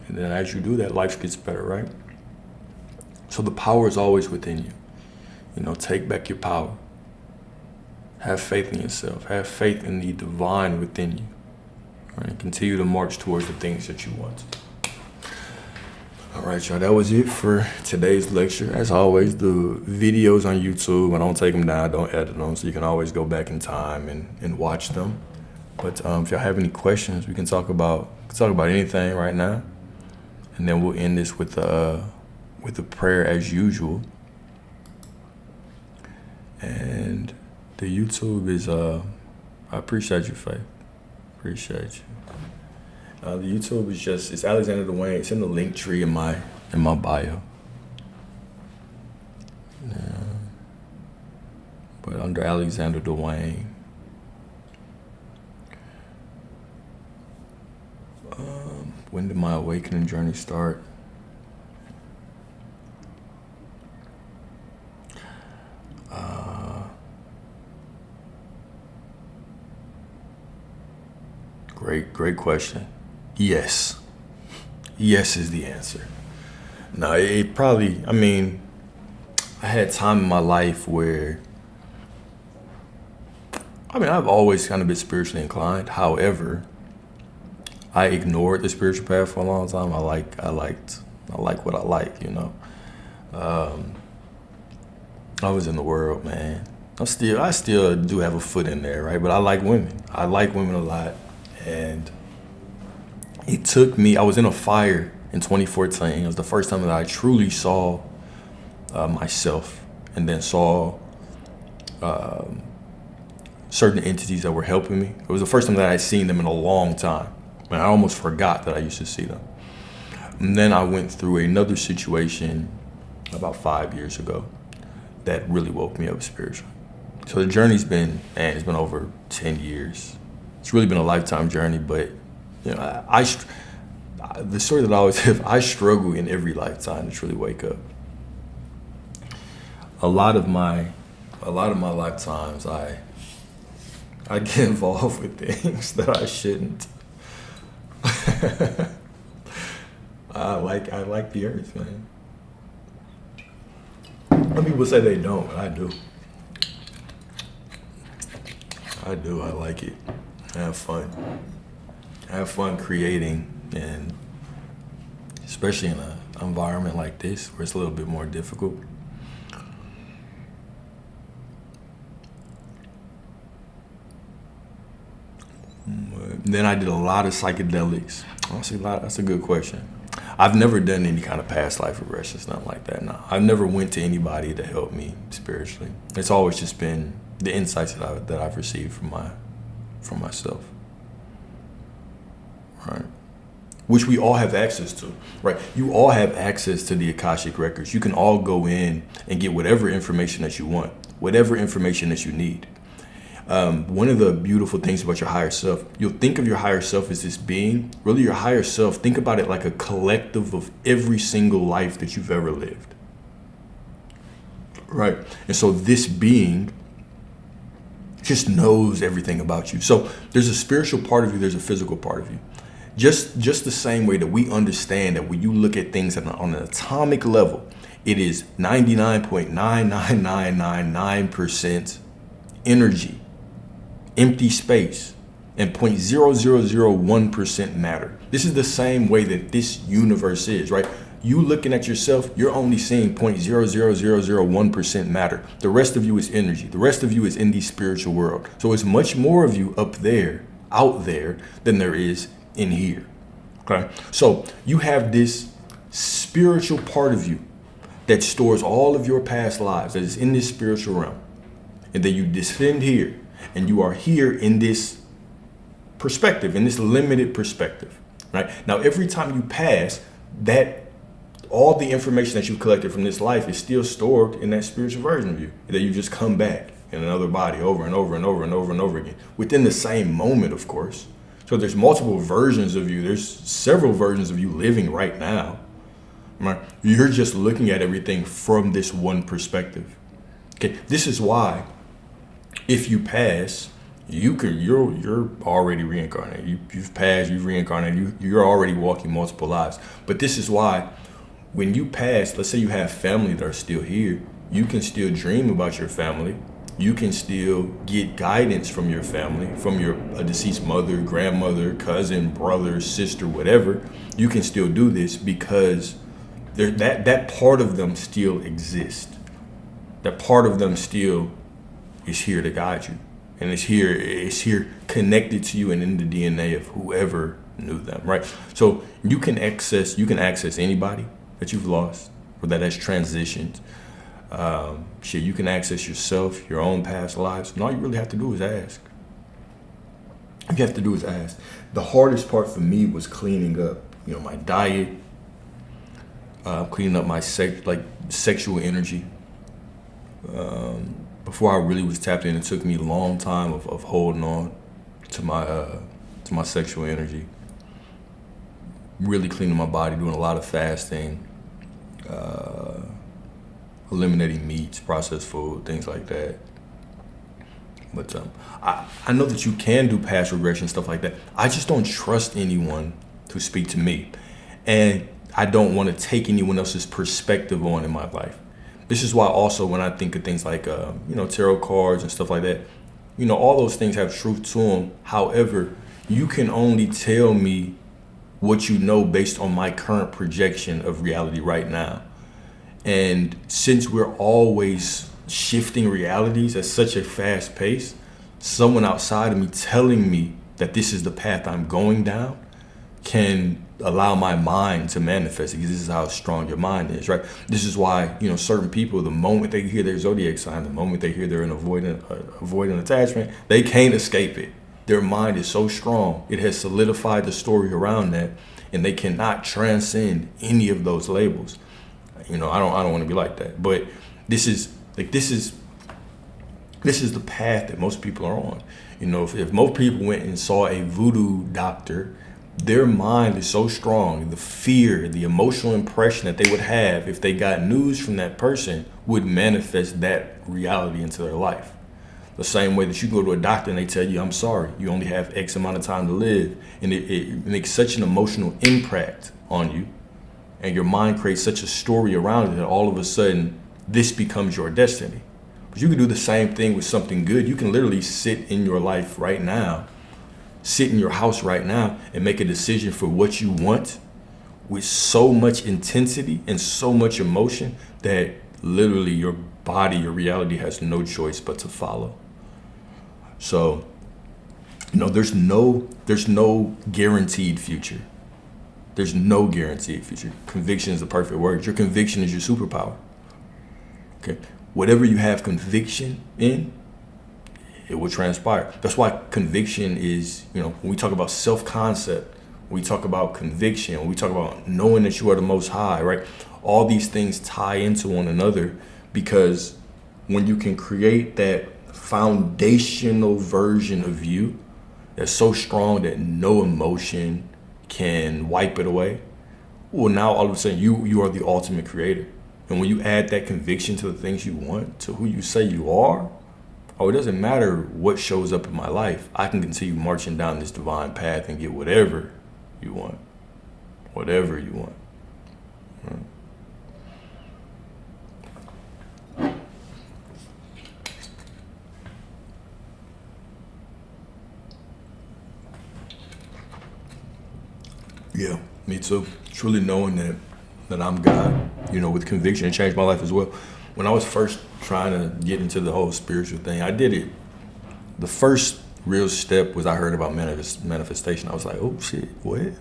Speaker 1: And then as you do that, life gets better, right? So the power is always within you. You know, take back your power. Have faith in yourself. Have faith in the divine within you. All right? Continue to march towards the things that you want. All right, y'all, that was it for today's lecture. As always, the videos on YouTube, I don't take them down, I don't edit them, so you can always go back in time and watch them. But if y'all have any questions, we can talk about anything right now. And then we'll end this with a prayer as usual. And the YouTube is, I appreciate you, Faith. Appreciate you. The YouTube is it's Alexander Dwayne. It's in the link tree in my bio. Yeah. But under Alexander Dwayne. When did my awakening journey start? Great question. Yes. Yes is the answer. No, it probably, I had time in my life where, I've always kind of been spiritually inclined. However, I ignored the spiritual path for a long time. I like what I like, you know. I was in the world, man. I still do have a foot in there, right? But I like women. I like women a lot. And it took me, I was in a fire in 2014. It was the first time that I truly saw myself and then saw certain entities that were helping me. It was the first time that I'd seen them in a long time. And I almost forgot that I used to see them. And then I went through another situation about 5 years ago that really woke me up spiritually. So the journey's been over 10 years. It's really been a lifetime journey, but you know, the story that I always have, I struggle in every lifetime to truly wake up. A lot of my lifetimes, I get involved with things that I shouldn't. I like the earth, man. Some people say they don't, but I do. I like it. I have fun creating, and especially in an environment like this where it's a little bit more difficult. Then I did a lot of psychedelics. Honestly, that's a good question. I've never done any kind of past life regressions, nothing like that. No, I've never went to anybody to help me spiritually. It's always just been the insights that I've received from myself, right? Which we all have access to, right? You all have access to the Akashic records. You can all go in and get whatever information that you want, whatever information that you need. One of the beautiful things about your higher self, you'll think of your higher self as this being. Really, your higher self, think about it like a collective of every single life that you've ever lived. Right? And so this being just knows everything about you. So there's a spiritual part of you, there's a physical part of you. Just the same way that we understand that when you look at things on an atomic level, it is 99.99999% energy, empty space, and 0.0001% matter. This is the same way that this universe is, right? You looking at yourself, you're only seeing 0.00001% matter. The rest of you is energy. The rest of you is in the spiritual world. So it's much more of you up there, out there, than there is in here. Okay? So you have this spiritual part of you that stores all of your past lives, that is in this spiritual realm. And then you descend here, and you are here in this perspective, in this limited perspective, right? Now, every time you pass, that all the information that you've collected from this life is still stored in that spiritual version of you, that you just come back in another body over and over and over and over and over again, within the same moment, of course. So there's multiple versions of you. There's several versions of you living right now. Right? You're just looking at everything from this one perspective. Okay, this is why if you pass, you're already reincarnated. You've passed, you've reincarnated, you're already walking multiple lives. But this is why when you pass, let's say you have family that are still here, you can still dream about your family. You can still get guidance from your family, from a deceased mother, grandmother, cousin, brother, sister, whatever. You can still do this because that part of them still exists. That part of them still is here to guide you. And it's here connected to you and in the DNA of whoever knew them, right? So you can access anybody that you've lost or that has transitioned. You can access yourself, your own past lives, and all you really have to do is ask. All you have to do is ask. The hardest part for me was cleaning up, my diet, cleaning up my sexual energy. Before I really was tapped in, it took me a long time of holding on to my sexual energy. Really cleaning my body, doing a lot of fasting, eliminating meats, processed food, things like that. But I know that you can do past regression, stuff like that. I just don't trust anyone to speak to me. And I don't want to take anyone else's perspective on in my life. This is why also when I think of things like, tarot cards and stuff like that, all those things have truth to them. However, you can only tell me what you know based on my current projection of reality right now. And since we're always shifting realities at such a fast pace, someone outside of me telling me that this is the path I'm going down can allow my mind to manifest it, because this is how strong your mind is, right? This is why, certain people, the moment they hear their zodiac sign, the moment they hear they're in avoidant attachment, they can't escape it. Their mind is so strong. It has solidified the story around that, and they cannot transcend any of those labels. I don't want to be like that, but this is the path that most people are on. If most people went and saw a voodoo doctor, their mind is so strong, the fear, the emotional impression that they would have if they got news from that person would manifest that reality into their life. The same way that you go to a doctor and they tell you, I'm sorry, you only have X amount of time to live. And it makes such an emotional impact on you. And your mind creates such a story around it that all of a sudden this becomes your destiny. But you can do the same thing with something good. You can literally sit in your life right now, sit in your house right now and make a decision for what you want with so much intensity and so much emotion that literally your body, your reality has no choice but to follow. So, there's no guaranteed future. There's no guaranteed future. Conviction is the perfect word. Your conviction is your superpower. Okay. Whatever you have conviction in, it will transpire. That's why conviction is, when we talk about self-concept, we talk about conviction, when we talk about knowing that you are the most high, right? All these things tie into one another, because when you can create that foundational version of you that's so strong that no emotion can wipe it away. Well, now all of a sudden you are the ultimate creator. And when you add that conviction to the things you want, to who you say you are, oh, it doesn't matter what shows up in my life. I can continue marching down this divine path and get whatever you want. Whatever you want. Yeah, me too. Truly knowing that I'm God, with conviction, it changed my life as well. When I was first trying to get into the whole spiritual thing, I did it. The first real step was I heard about manifestation. I was like, oh shit, what?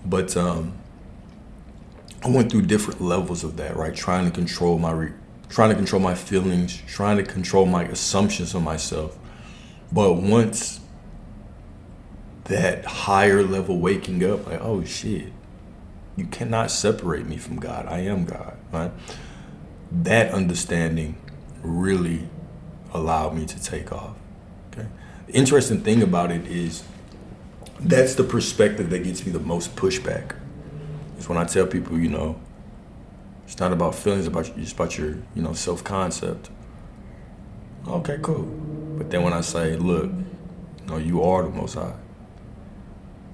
Speaker 1: But I went through different levels of that, right? Trying to control my feelings, trying to control my assumptions of myself. But once that higher level waking up, like, oh shit, you cannot separate me from God. I am God, right? That understanding really allowed me to take off. Okay. The interesting thing about it is that's the perspective that gets me the most pushback. It's when I tell people, it's not about feelings, it's about your, self-concept. Okay, cool. But then when I say, look, you are the Most High.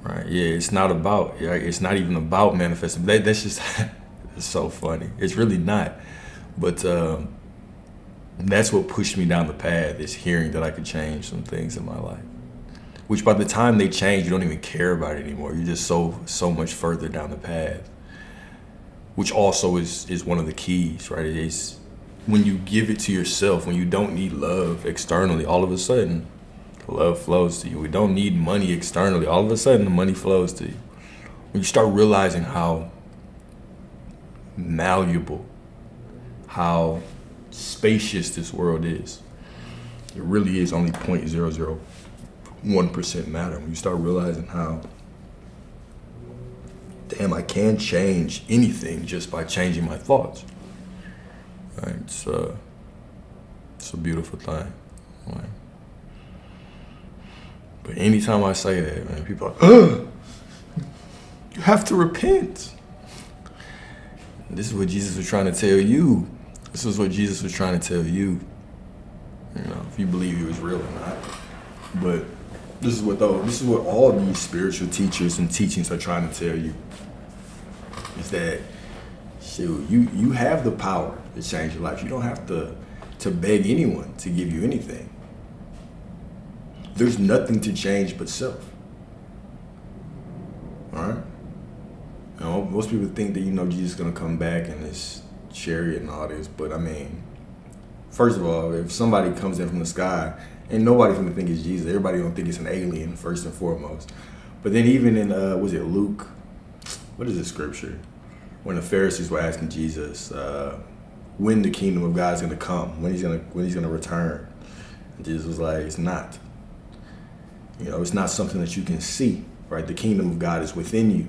Speaker 1: Right? Yeah, it's not even about manifesting. That's just, it's so funny. It's really not. But that's what pushed me down the path, is hearing that I could change some things in my life. Which by the time they change, you don't even care about it anymore. You're just so much further down the path. Which also is one of the keys, right? It is when you give it to yourself, when you don't need love externally, all of a sudden, love flows to you. We don't need money externally. All of a sudden, the money flows to you. When you start realizing how malleable, how spacious this world is, it really is only 0.001% matter. When you start realizing how, damn, I can change anything just by changing my thoughts. Right? It's a beautiful thing. Right? But anytime I say that, man, people are like, ugh, you have to repent. This is what Jesus was trying to tell you. This is what Jesus was trying to tell you. If you believe he was real or not. But this is what all these spiritual teachers and teachings are trying to tell you. Is that, shoot, you have the power to change your life. You don't have to beg anyone to give you anything. There's nothing to change but self. All right? Most people think that, Jesus is going to come back in this chariot and all this. But, first of all, if somebody comes in from the sky, ain't nobody going to think it's Jesus. Everybody going to think it's an alien, first and foremost. But then even in, was it Luke? What is the scripture? When the Pharisees were asking Jesus when the kingdom of God is going to come, when he's going to return. And Jesus was like, it's not. It's not something that you can see, right? The kingdom of God is within you.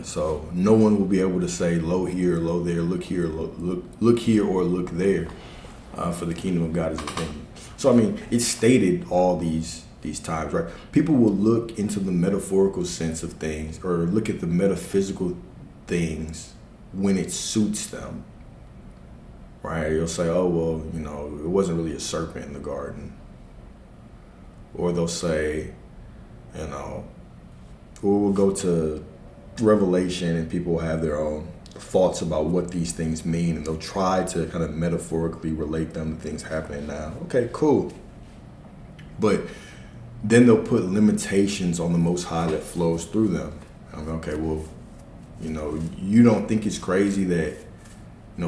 Speaker 1: So no one will be able to say, lo here, lo there, look here, look here, or look there, for the kingdom of God is within you. So, it's stated all these times, right? People will look into the metaphorical sense of things, or look at the metaphysical things when it suits them, right? You'll say, oh, well, it wasn't really a serpent in the garden. Or they'll say, or we'll go to Revelation and people will have their own thoughts about what these things mean, and they'll try to kind of metaphorically relate them to things happening now. Okay, cool. But then they'll put limitations on the Most High that flows through them. Okay, well, you don't think it's crazy that,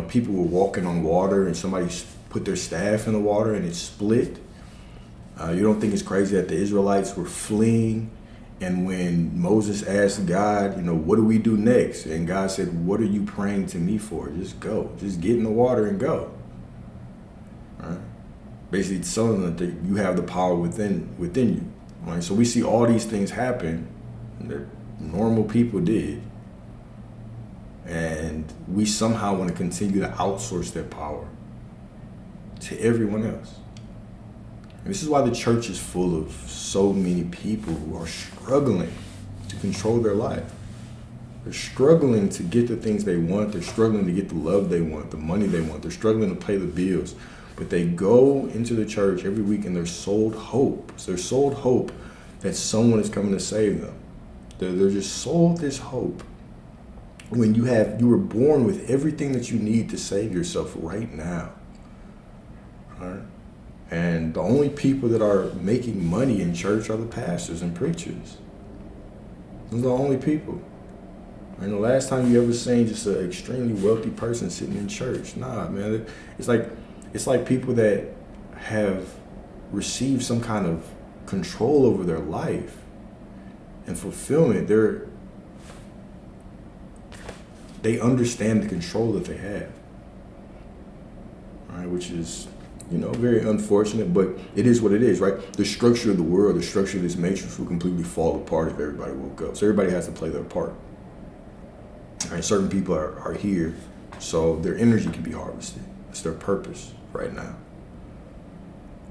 Speaker 1: people were walking on water and somebody put their staff in the water and it split? You don't think it's crazy that the Israelites were fleeing, and when Moses asked God, what do we do next? And God said, what are you praying to me for? Just go. Just get in the water and go. Right? Basically telling them that you have the power within you. Right? So we see all these things happen that normal people did. And we somehow want to continue to outsource that power to everyone else. And this is why the church is full of so many people who are struggling to control their life. They're struggling to get the things they want. They're struggling to get the love they want, the money they want. They're struggling to pay the bills. But they go into the church every week and they're sold hope. So they're sold hope that someone is coming to save them. They're just sold this hope when you were born with everything that you need to save yourself right now. All right? And the only people that are making money in church are the pastors and preachers. Those are the only people. And the last time you ever seen just an extremely wealthy person sitting in church? Nah, man. It's like people that have received some kind of control over their life and fulfillment. They understand the control that they have. All right, which is, very unfortunate, but it is what it is, right? The structure of the world, the structure of this matrix will completely fall apart if everybody woke up. So everybody has to play their part. All right, certain people are here, so their energy can be harvested. It's their purpose right now.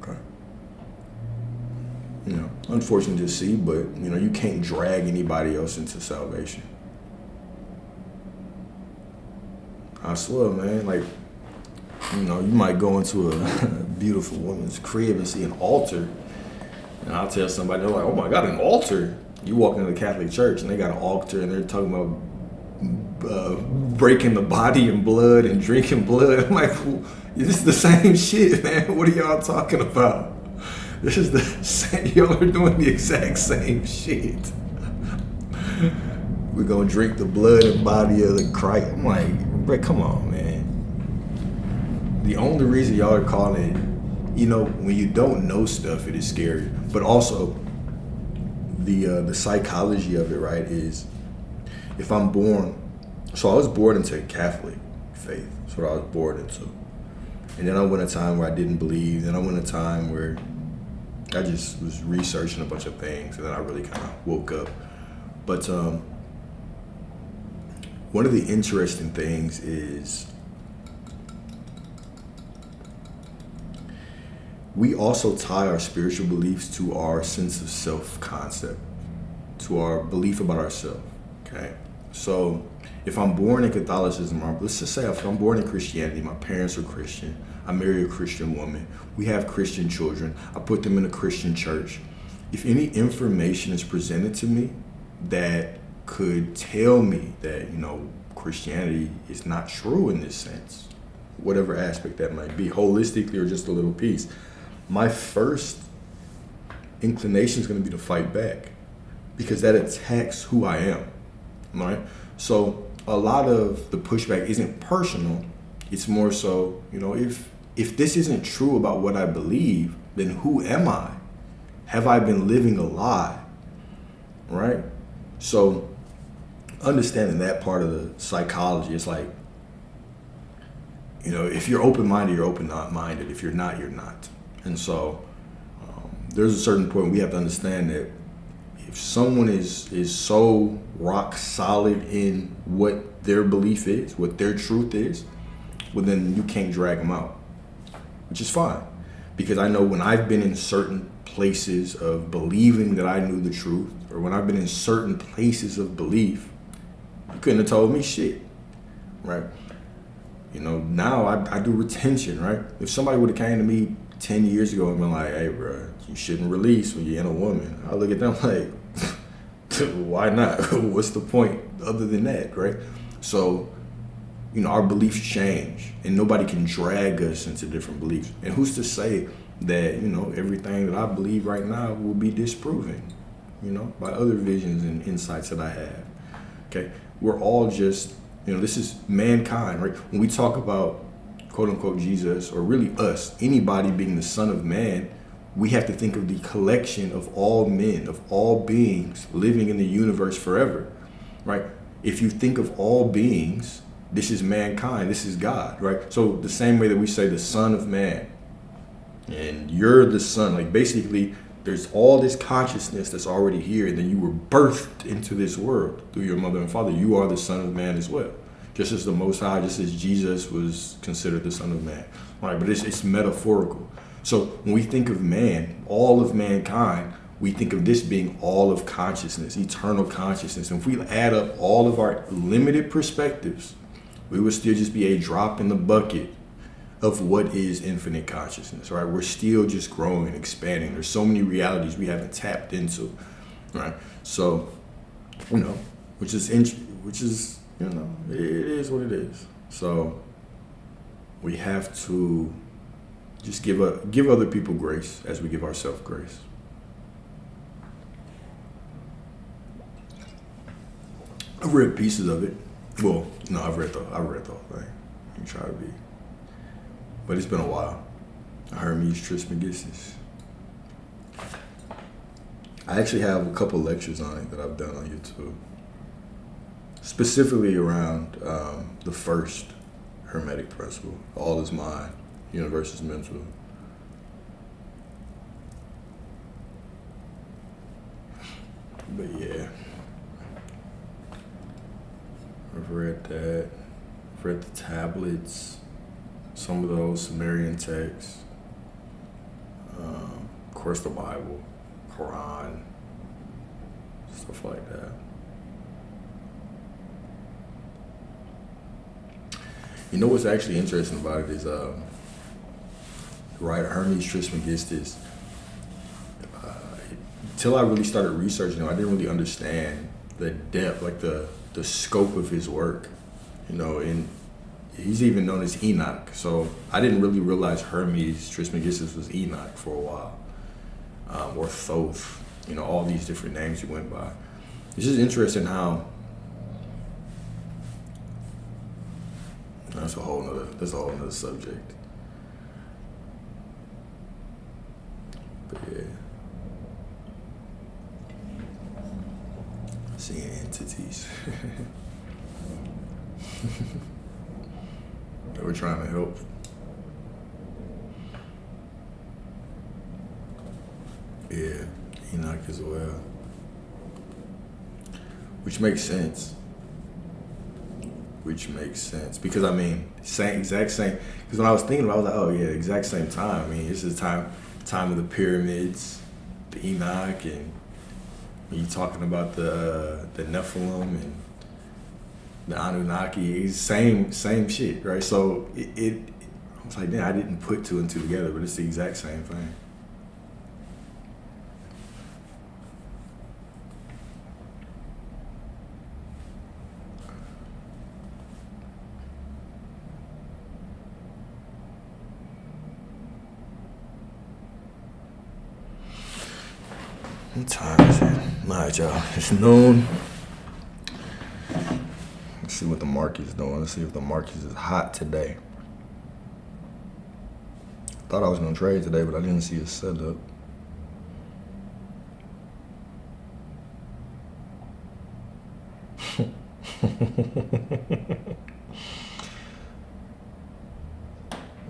Speaker 1: Okay. Unfortunate to see, but you can't drag anybody else into salvation. I swear, man, you might go into a beautiful woman's crib and see an altar, and I'll tell somebody, they're like, oh my God, an altar? You walk into the Catholic Church and they got an altar and they're talking about breaking the body and blood and drinking blood. I'm like, this is the same shit, man. What are y'all talking about? This is the same. Y'all are doing the exact same shit. We're gonna drink the blood and body of the Christ. I'm like, bro, come on, man. The only reason y'all are calling it, when you don't know stuff, it is scary. But also, the psychology of it, right, is if I'm born. So I was born into Catholic faith. That's what I was born into. And then I went a time where I didn't believe. Then I went a time where I just was researching a bunch of things. And then I really kind of woke up. But one of the interesting things is we also tie our spiritual beliefs to our sense of self-concept, to our belief about ourselves, okay? So if I'm born in Catholicism, or let's just say if I'm born in Christianity, my parents are Christian, I marry a Christian woman, we have Christian children, I put them in a Christian church. If any information is presented to me that could tell me that, Christianity is not true in this sense, whatever aspect that might be, holistically or just a little piece, my first inclination is going to be to fight back because that attacks who I am, right? So a lot of the pushback isn't personal. It's more so, if this isn't true about what I believe, then who am I? Have I been living a lie, right? So understanding that part of the psychology, it's like, if you're open-minded, you're open-minded. If you're not, you're not. And so there's a certain point we have to understand that if someone is so rock solid in what their belief is, what their truth is, well, then you can't drag them out, which is fine. Because I know when I've been in certain places of believing that I knew the truth, or when I've been in certain places of belief, you couldn't have told me shit, right? Now I do retention, right? If somebody would have came to me 10 years ago and been like, hey, bro, you shouldn't release when you're in a woman, I look at them like, why not? What's the point other than that, right? So, our beliefs change and nobody can drag us into different beliefs. And who's to say that, everything that I believe right now will be disproven, by other visions and insights that I have, okay? We're all just, this is mankind, right? When we talk about quote unquote Jesus, or really us, anybody being the Son of Man, we have to think of the collection of all men, of all beings living in the universe forever, right? If you think of all beings, this is mankind, this is God, right? So the same way that we say the Son of Man, and you're the son, like basically there's all this consciousness that's already here, and then you were birthed into this world through your mother and father. You are the Son of Man as well. just as the Most High, just as Jesus was considered the Son of Man. Right, but it's metaphorical. So when we think of man, all of mankind, we think of this being all of consciousness, eternal consciousness. And if we add up all of our limited perspectives, we would still just be a drop in the bucket of what is infinite consciousness, right? We're still just growing and expanding. There's so many realities we haven't tapped into, right? So, which is, it is what it is. So we have to just give other people grace as we give ourselves grace. I've read pieces of it. Well, no, I've read the whole thing. I'm trying to be. But it's been a while. Hermes Trismegistus. I actually have a couple lectures on it that I've done on YouTube. Specifically around the first Hermetic principle. All is mind, universe is mental. But yeah. I've read that. I've read the tablets. Some of those Sumerian texts, of course the Bible, Quran, stuff like that. You know what's actually interesting about it is, right, Hermes Trismegistus, until I really started researching him, I didn't really understand the depth, like the scope of his work, and he's even known as Enoch. So I didn't really realize Hermes Trismegistus was Enoch for a while, or Thoth, all these different names he went by. It's just interesting how that's a whole nother subject. But yeah, seeing entities. That we're trying to help. Yeah, Enoch as well. Which makes sense. Because exact same. Because when I was thinking about it, I was like, oh yeah, exact same time. This is the time of the pyramids, the Enoch, and when you're talking about the Nephilim and the Anunnaki, same shit, right? So I was like, damn, I didn't put two and two together, but it's the exact same thing. What time is it? All right, y'all. It's noon. Let's see what the market's doing. Let's see if the market is hot today. Thought I was gonna trade today, but I didn't see a setup.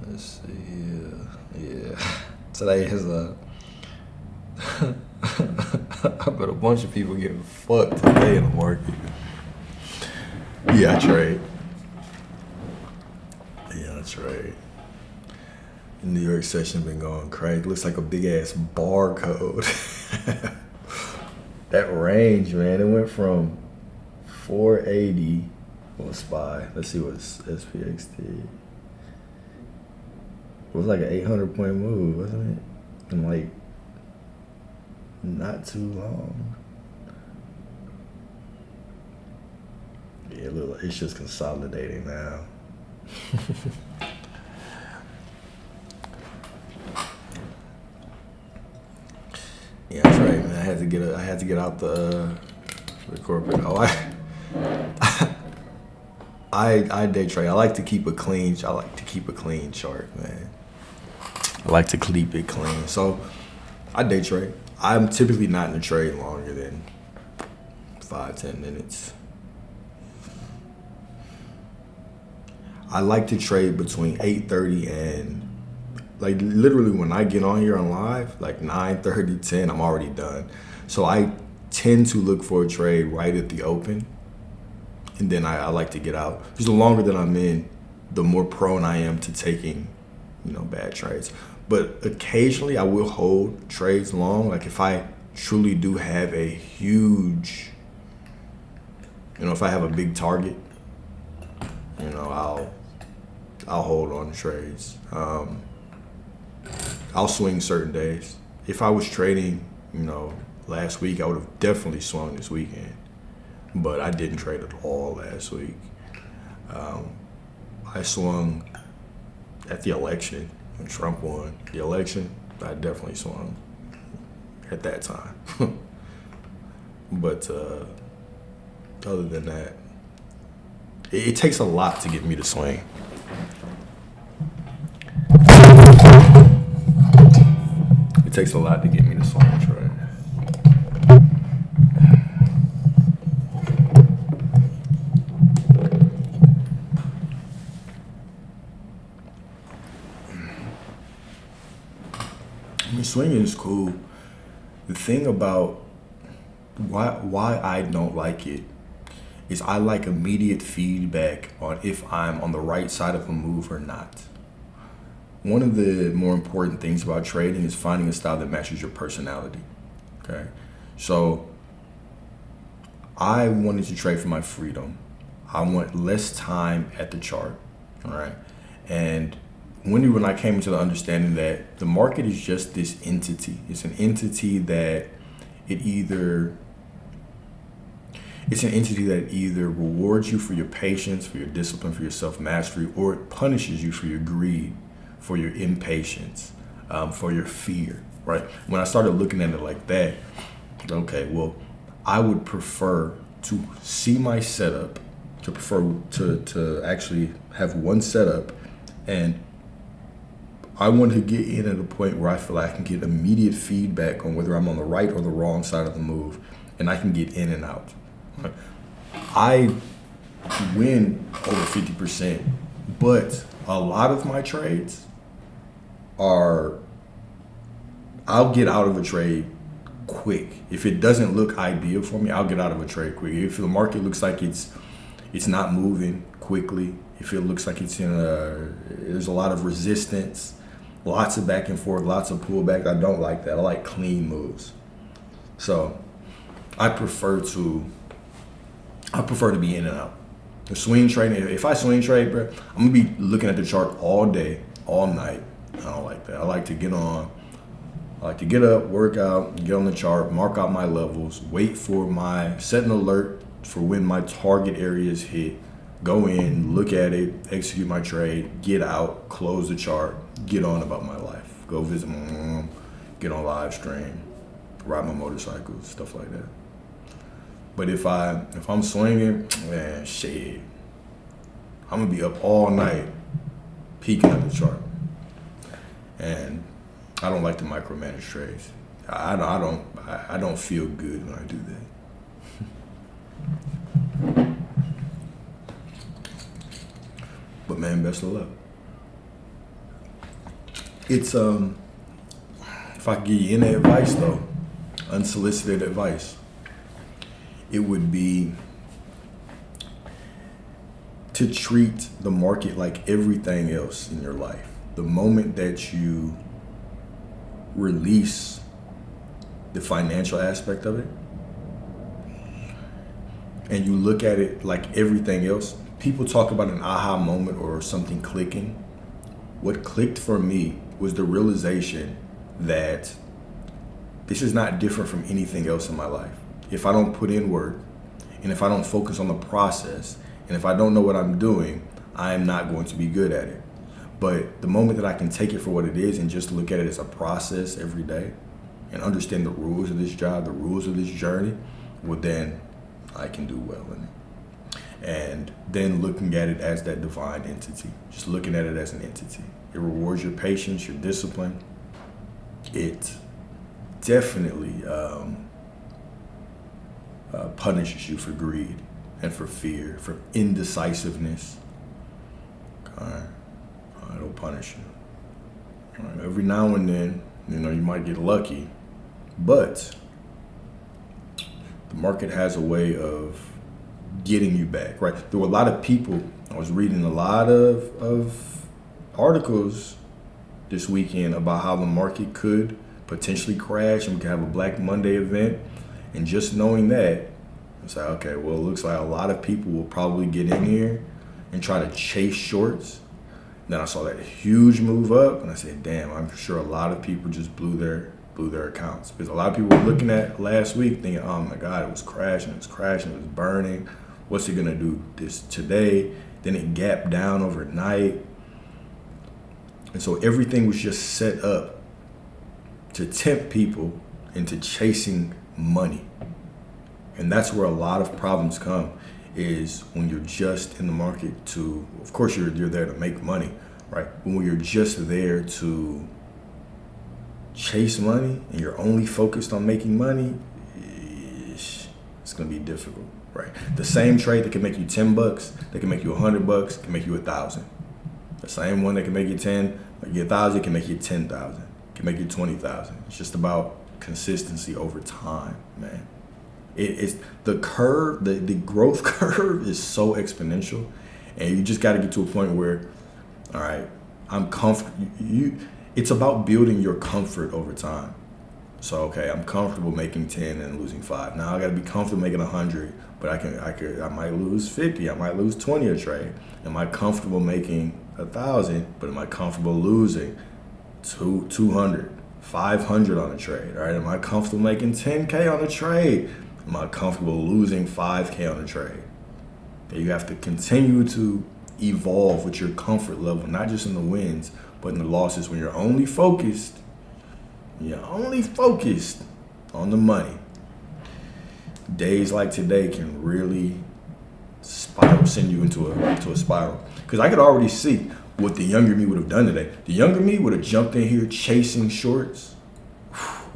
Speaker 1: Let's see. Yeah. Today is I bet a bunch of people getting fucked today in the market. Yeah, I trade. The New York session been going crazy. Looks like a big ass barcode. That range, man, it went from 480 on SPY. Let's see what SPX did. It was like an 800-point move, wasn't it? And like not too long. Yeah, it's just consolidating now. Yeah, that's right, man. I had to get out the corporate. Oh, I day trade. I like to keep a clean chart, man. I like to keep it clean. So I day trade. I'm typically not in a trade longer than 5-10 minutes. I like to trade between 8:30 and literally when I get on here on live, 9:30, 10, I'm already done. So I tend to look for a trade right at the open and then I like to get out. Because the longer that I'm in, the more prone I am to taking, bad trades. But occasionally I will hold trades long. Like if I truly do have a huge, if I have a big target, I'll hold on to trades. I'll swing certain days. If I was trading, last week, I would have definitely swung this weekend. But I didn't trade at all last week. I swung at the election when Trump won the election. I definitely swung at that time. But other than that, it takes a lot to get me to swing. It takes a lot to get me to swing a trade. Swinging is cool. The thing about why I don't like it is I like immediate feedback on if I'm on the right side of a move or not. One of the more important things about trading is finding a style that matches your personality. Okay, so I wanted to trade for my freedom. I want less time at the chart. All right, and when I came to the understanding that the market is just this entity. It's an entity that either rewards you for your patience, for your discipline, for your self-mastery, or it punishes you for your greed, for your impatience, for your fear, right? When I started looking at it like that, okay, well, I would prefer to see my setup, to actually have one setup, and I want to get in at a point where I feel like I can get immediate feedback on whether I'm on the right or the wrong side of the move, and I can get in and out. I win over 50%, but a lot of my trades I'll get out of a trade quick. If it doesn't look ideal for me, I'll get out of a trade quick. If the market looks like it's not moving quickly, if it looks like there's a lot of resistance, lots of back and forth, lots of pullback, I don't like that. I like clean moves. So I prefer to be in and out. The swing trading, if I swing trade, bro, I'm gonna be looking at the chart all day, all night. I don't like that. I like to get up, work out, get on the chart, mark out my levels, set an alert for when my target areas hit, go in, look at it, execute my trade, get out, close the chart, get on about my life. Go visit my mom, get on live stream, ride my motorcycle, stuff like that. But if I'm swinging, man, shit, I'm gonna be up all night peeking at the chart. And I don't like to micromanage trades. I don't feel good when I do that. But man, best of luck. It's if I could give you any advice though, unsolicited advice, it would be to treat the market like everything else in your life. The moment that you release the financial aspect of it and you look at it like everything else, people talk about an aha moment or something clicking. What clicked for me was the realization that this is not different from anything else in my life. If I don't put in work, and if I don't focus on the process, and if I don't know what I'm doing, I am not going to be good at it. But the moment that I can take it for what it is and just look at it as a process every day and understand the rules of this job, the rules of this journey, well, then I can do well in it. And then looking at it as that divine entity, just looking at it as an entity. It rewards your patience, your discipline. It definitely punishes you for greed and for fear, for indecisiveness. All right. It'll punish you. All right. Every now and then, you might get lucky, but the market has a way of getting you back, right? There were a lot of people, I was reading a lot of articles this weekend about how the market could potentially crash and we could have a Black Monday event. And just knowing that, it's like, okay, well, it looks like a lot of people will probably get in here and try to chase shorts. Then I saw that huge move up, and I said, damn, I'm sure a lot of people just blew their accounts. Because a lot of people were looking at last week thinking, oh my God, it was crashing, it was burning. What's it gonna do this today? Then it gapped down overnight. And so everything was just set up to tempt people into chasing money. And that's where a lot of problems come, is when you're just in the market to, of course you're there to make money, right? But when you're just there to chase money and you're only focused on making money, it's gonna be difficult, right? The same trade that can make you $10, that can make you $100, can make you 1,000. The same one that can make you 10, like you 1,000, can make you 10,000, can make you 20,000. It's just about consistency over time, man. It's the curve, the growth curve is so exponential, and you just got to get to a point where, all right, I'm comfortable. It's about building your comfort over time. So okay, I'm comfortable making 10 and losing 5. Now I got to be comfortable making 100, but I might lose 50. I might lose 20 a trade. Am I comfortable making 1,000? But am I comfortable losing 200, 500 on a trade? All right, am I comfortable making 10K on a trade? Am I comfortable losing 5K on a trade? And you have to continue to evolve with your comfort level, not just in the wins, but in the losses. When you're only focused on the money, days like today can really send you into a spiral. Because I could already see what the younger me would have done today. The younger me would have jumped in here chasing shorts,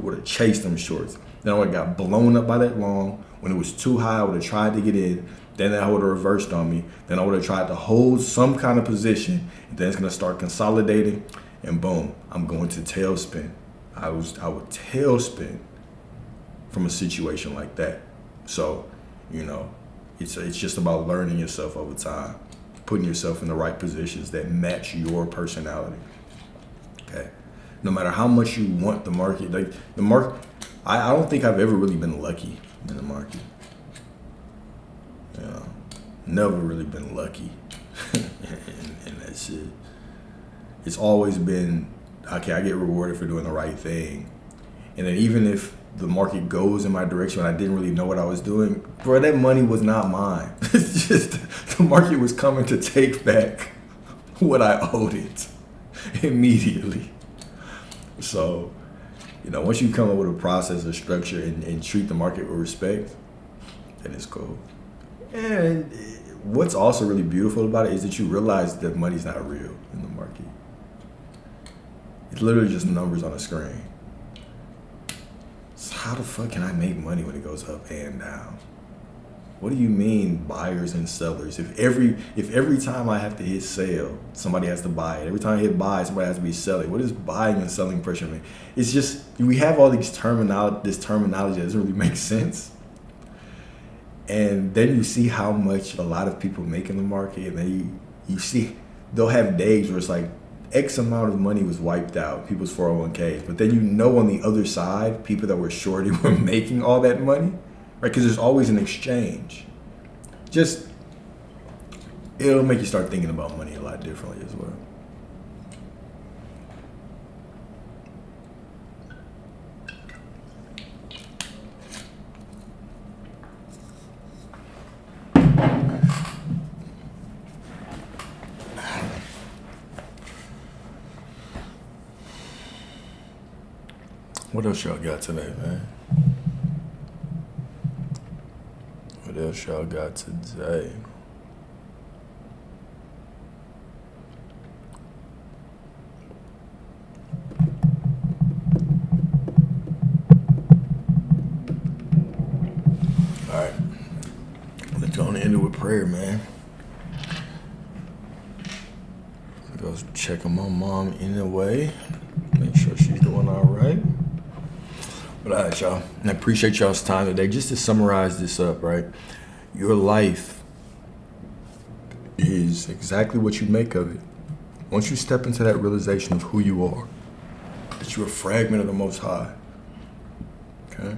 Speaker 1: would have chased them shorts. Then I would have got blown up by that long. When it was too high, I would have tried to get in. Then that would have reversed on me. Then I would have tried to hold some kind of position. And then it's going to start consolidating. And boom, I'm going to tailspin. I would tailspin from a situation like that. So, it's just about learning yourself over time, putting yourself in the right positions that match your personality. Okay. No matter how much you want the market, I don't think I've ever really been lucky in the market. Never really been lucky in that shit. It's always been, okay, I get rewarded for doing the right thing. And then even if the market goes in my direction and I didn't really know what I was doing, bro, that money was not mine. It's just the market was coming to take back what I owed it immediately. So, once you come up with a process or structure and treat the market with respect, then it's cool. And what's also really beautiful about it is that you realize that money's not real in the market. It's literally just numbers on a screen. So how the fuck can I make money when it goes up and down? What do you mean buyers and sellers? If every time I have to hit sell, somebody has to buy it. Every time I hit buy, somebody has to be selling. What does buying and selling pressure mean? It's just, we have all this terminology that doesn't really make sense. And then you see how much a lot of people make in the market, and then you see they'll have days where it's like X amount of money was wiped out, people's 401ks. But then on the other side, people that were shorty were making all that money, right? Because there's always an exchange. It'll make you start thinking about money a lot differently as well. What else y'all got today, man? What else y'all got today? All right. Let's go and end it with prayer, man. Go check on my mom anyway. Make sure she's doing all right. But all right, y'all. And I appreciate y'all's time today. Just to summarize this up, right? Your life is exactly what you make of it. Once you step into that realization of who you are, that you're a fragment of the Most High, okay?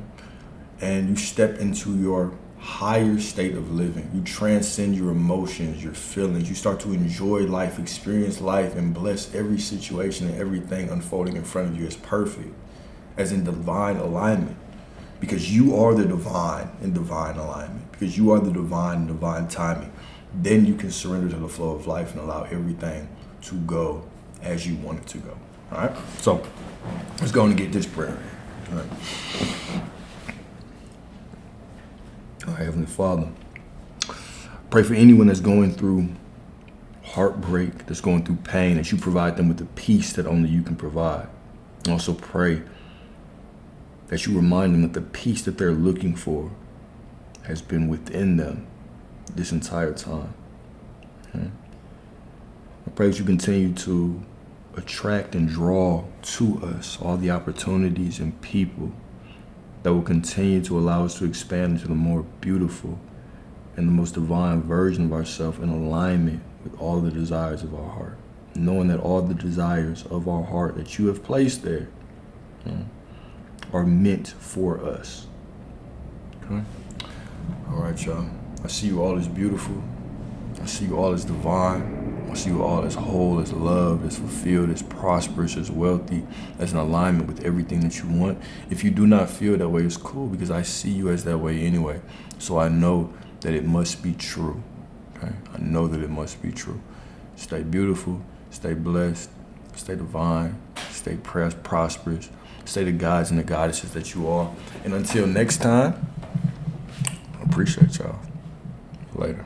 Speaker 1: And you step into your higher state of living. You transcend your emotions, your feelings. You start to enjoy life, experience life, and bless every situation and everything unfolding in front of you as perfect, as in divine alignment. Because you are the divine in divine alignment. Because you are the divine in divine timing. Then you can surrender to the flow of life and allow everything to go as you want it to go. All right? So let's go and get this prayer in. All right. All right, Heavenly Father, pray for anyone that's going through heartbreak, that's going through pain, that you provide them with the peace that only you can provide. And also pray that you remind them that the peace that they're looking for has been within them this entire time. Okay? I pray that you continue to attract and draw to us all the opportunities and people that will continue to allow us to expand into the more beautiful and the most divine version of ourselves in alignment with all the desires of our heart. Knowing that all the desires of our heart that you have placed there are meant for us. Okay? All right, y'all. I see you all as beautiful. I see you all as divine. I see you all as whole, as loved, as fulfilled, as prosperous, as wealthy, as in alignment with everything that you want. If you do not feel that way, it's cool, because I see you as that way anyway. So I know that it must be true. Okay? I know that it must be true. Stay beautiful, stay blessed, stay divine, stay prosperous, stay the gods and the goddesses that you are. And until next time, I appreciate y'all. Later.